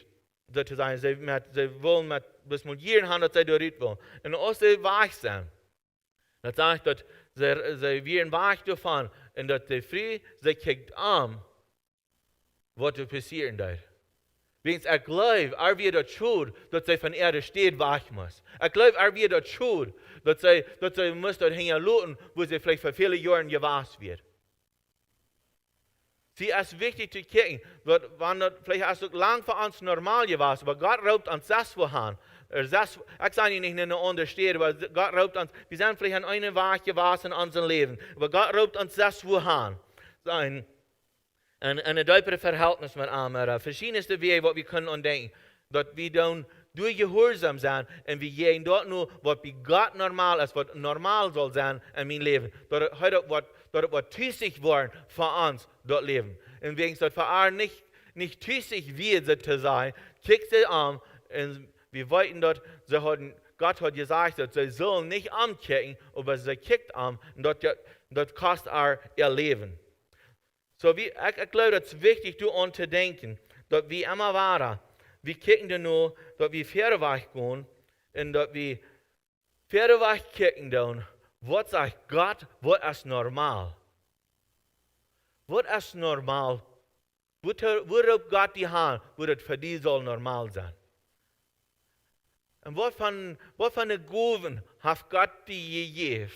B: sozusagen, sie wollen mit, bis man jeden haben, dass sie dort wollen. Und auch sie wach sind. Das sagt, dass sie werden wach davon, und dass sie früh, sie kriegt an, was passieren wird. Wenigstens, ich glaube, wird das schuld, dass sie von Erde steht, wach muss. Ich glaube, wird das schuld, dass sie muss dort hängen lassen, wo sie vielleicht für viele Jahre gewasst wird. Sie ist wichtig zu kicken, wenn das vielleicht erst so lang für uns normal gewasst, aber Gott raubt uns das wohin. Ich sage nicht in einer anderen Stelle, aber Gott raubt uns, wir sind vielleicht an einer Wahrheit gewasst in unserem Leben, aber Gott raubt uns das wohin. Ein deupere Verhältnis mit anderen, verschiedenste Wege, was wir können andenken, dass wir dann durch Gehorsam sein und wir gehen dort nur, was bei Gott normal ist, was normal soll sein in meinem Leben. Dass was tüßig worden für uns dort leben. Und wegen dass für uns nicht tüßig wird zu sein, kickt sie an und wir wollten dort, Gott hat gesagt, dass sie sollen nicht ankicken, aber sie kickt an und das kostet ihr Leben. So, ich glaube, das ist wichtig, daran zu denken, dass wir immer weiter, wir kicken nur, dass wir Pferdeweg gehen und dass wir Pferdeweg kicken dann, was sagt Gott, was ist normal? Was ist normal? Worauf Gott die Hand, wo das für die soll normal sein? Und was von den Gaben hat Gott die gegeben,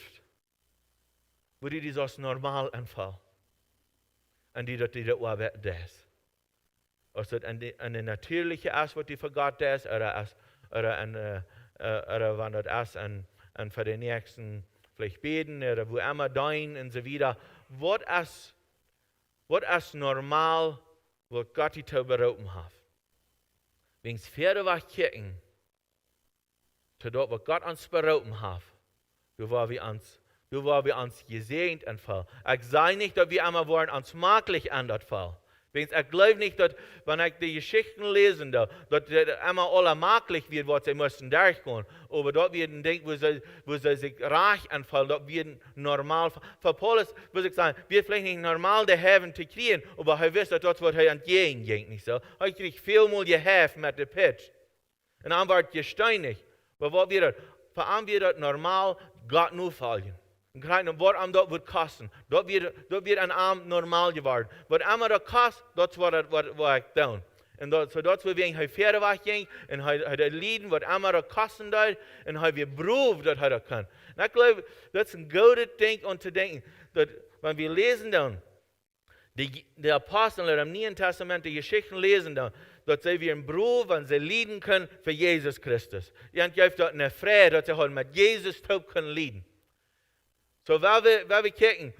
B: wo die das normal anfallen? Und die das arbeiten das. Ob das eine natürliche ist, was die für Gott ist, oder wenn das ist, und für den nächsten vielleicht beten, oder wo immer dein und so weiter. Was ist normal, was Gott die zu berufen hat? Wegen Pferde was kicken, zu dort, was Gott uns berufen hat, du war wir uns gesegnet in Fall. Ich sage nicht, dass wir einmal wollen uns maglich an das Fall. Ich glaube nicht, dass, wenn ich die Geschichten lese, dass einmal alle maglich wird, was sie müssen durchgehen. Aber dort werden denken, wo sie sich reich anfallen, dort werden normal. Für Paulus würde ich sagen, wird vielleicht nicht normal der Heaven zu kriegen, aber er wisst, dass das, was er entgegenging, nicht so. Er kriegt vielmal geholfen mit der Pitch. Und dann wird gesteinigt. Aber was wird das? Für ihn wird das normal, Gott nur fallen. Und was am dort wird kosten. Dort wird ein Arm normal geworden. Was immer das kostet, das ist was ich tun. Und so dort wo wir in Pferde ging, und er lieden, was immer das kosten dort, und wir berufen, dass er das kann. Und ich glaube, das ist ein gutes Ding, um zu denken, dass, wenn wir lesen dann, die Apostel im Neuen Testament die Geschichten lesen dann, dass sie wir berufen, wenn sie lieden können für Jesus Christus. Und gibt dort eine Freude, dass sie halt mit Jesus taub können lieden. So, wenn wir kicken,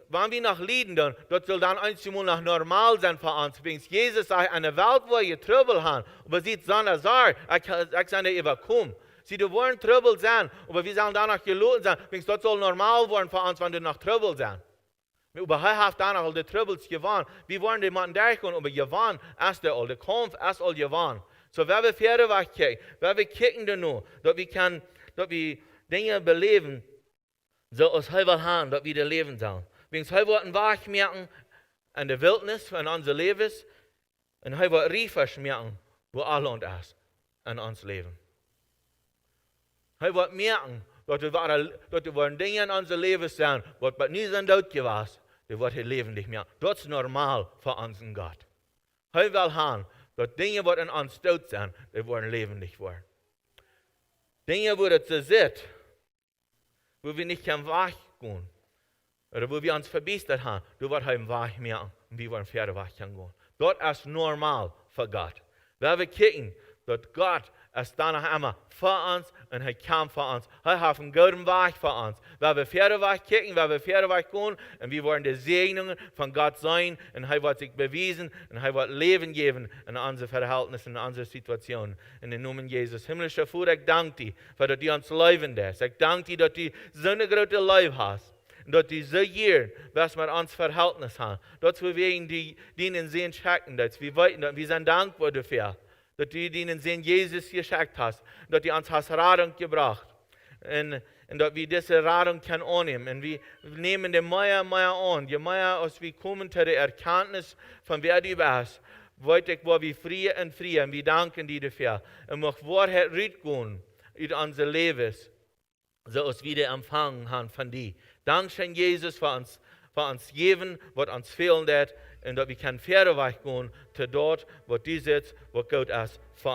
B: wenn wir nach Lieden, das soll dann einmal nach normal sein für uns. Wenn Jesus sagt, eine Welt, wo ihr Trouble habt, aber sie sagen, ich sage, ihr kommt. Sie wollen Trouble sein, aber wir sollen danach gelohnt sein. Wenn das soll normal werden für uns, wenn wir nach Trouble sind. Aber er hat danach all die Troubles gewonnen. Wir wollen die Mann durchgehen, aber gewonnen ist der all. Der Kampf ist all gewonnen. So, wenn wir Pferde wegkicken, wenn wir kicken dann nur, dass wir Dinge beleben, so aus halber Hand, dass wir das leben sollen. Wegen halber ein Wach merken an der Wildnis von unser Leben und halber Riefer merken, wo Allland ist an uns Leben. Halber merken, dass wir Dinge in unser Leben sind, was bei nie sind dort gewesen, die wird Leben nicht mehr. Das ist normal für uns und Gott. Halber Hand, dass Dinge, was in uns dort sind, die wollen Leben nicht werden. Dinge, wo das so sieht, wo wir nicht wach gehen, oder wo wir uns verbessert haben, du wirst heim wach mehr und wir wollen Pferde wach gehen. Dort ist normal für Gott. Wenn wir kicken, dass Gott es danach immer für uns und er kam für uns. Er hat einen guten Weg für uns. Wenn wir verder Weg kicken, wenn wir verder Weg gehen, und wir wollen die Segnungen von Gott sein, und er wird sich bewiesen, und er wird Leben geben in unsere Verhältnisse, in unsere Situation. In den Namen Jesus. Himmlischer Vater, ich danke dir, für dass du uns leben lässt. Ich danke dir, dass du so eine große Liebe hast. Und dass du so hier, was wir uns Verhältnis haben. Dass wir wegen denen sehen, checken, dass wir weiten, wir sind dankbar dafür. Dass du denen sehen, Jesus geschickt hast. Dass du uns hast Radung gebracht. Und dass wir diese Radung können annehmen. Und wir nehmen die mehr an. Je mehr als wir kommen zu der Erkenntnis von wer du bist, wollte ich, wo wir früher und früher, und wir danken dir dafür. Und mag Wahrheit rausgehen in unser Leben, so als wir die empfangen haben von dir. Dankeschön, Jesus, für uns geben, was uns fehlen wird, und dass wir können Pferde gehen zu dort, wo du sitzt, wo Gott ist für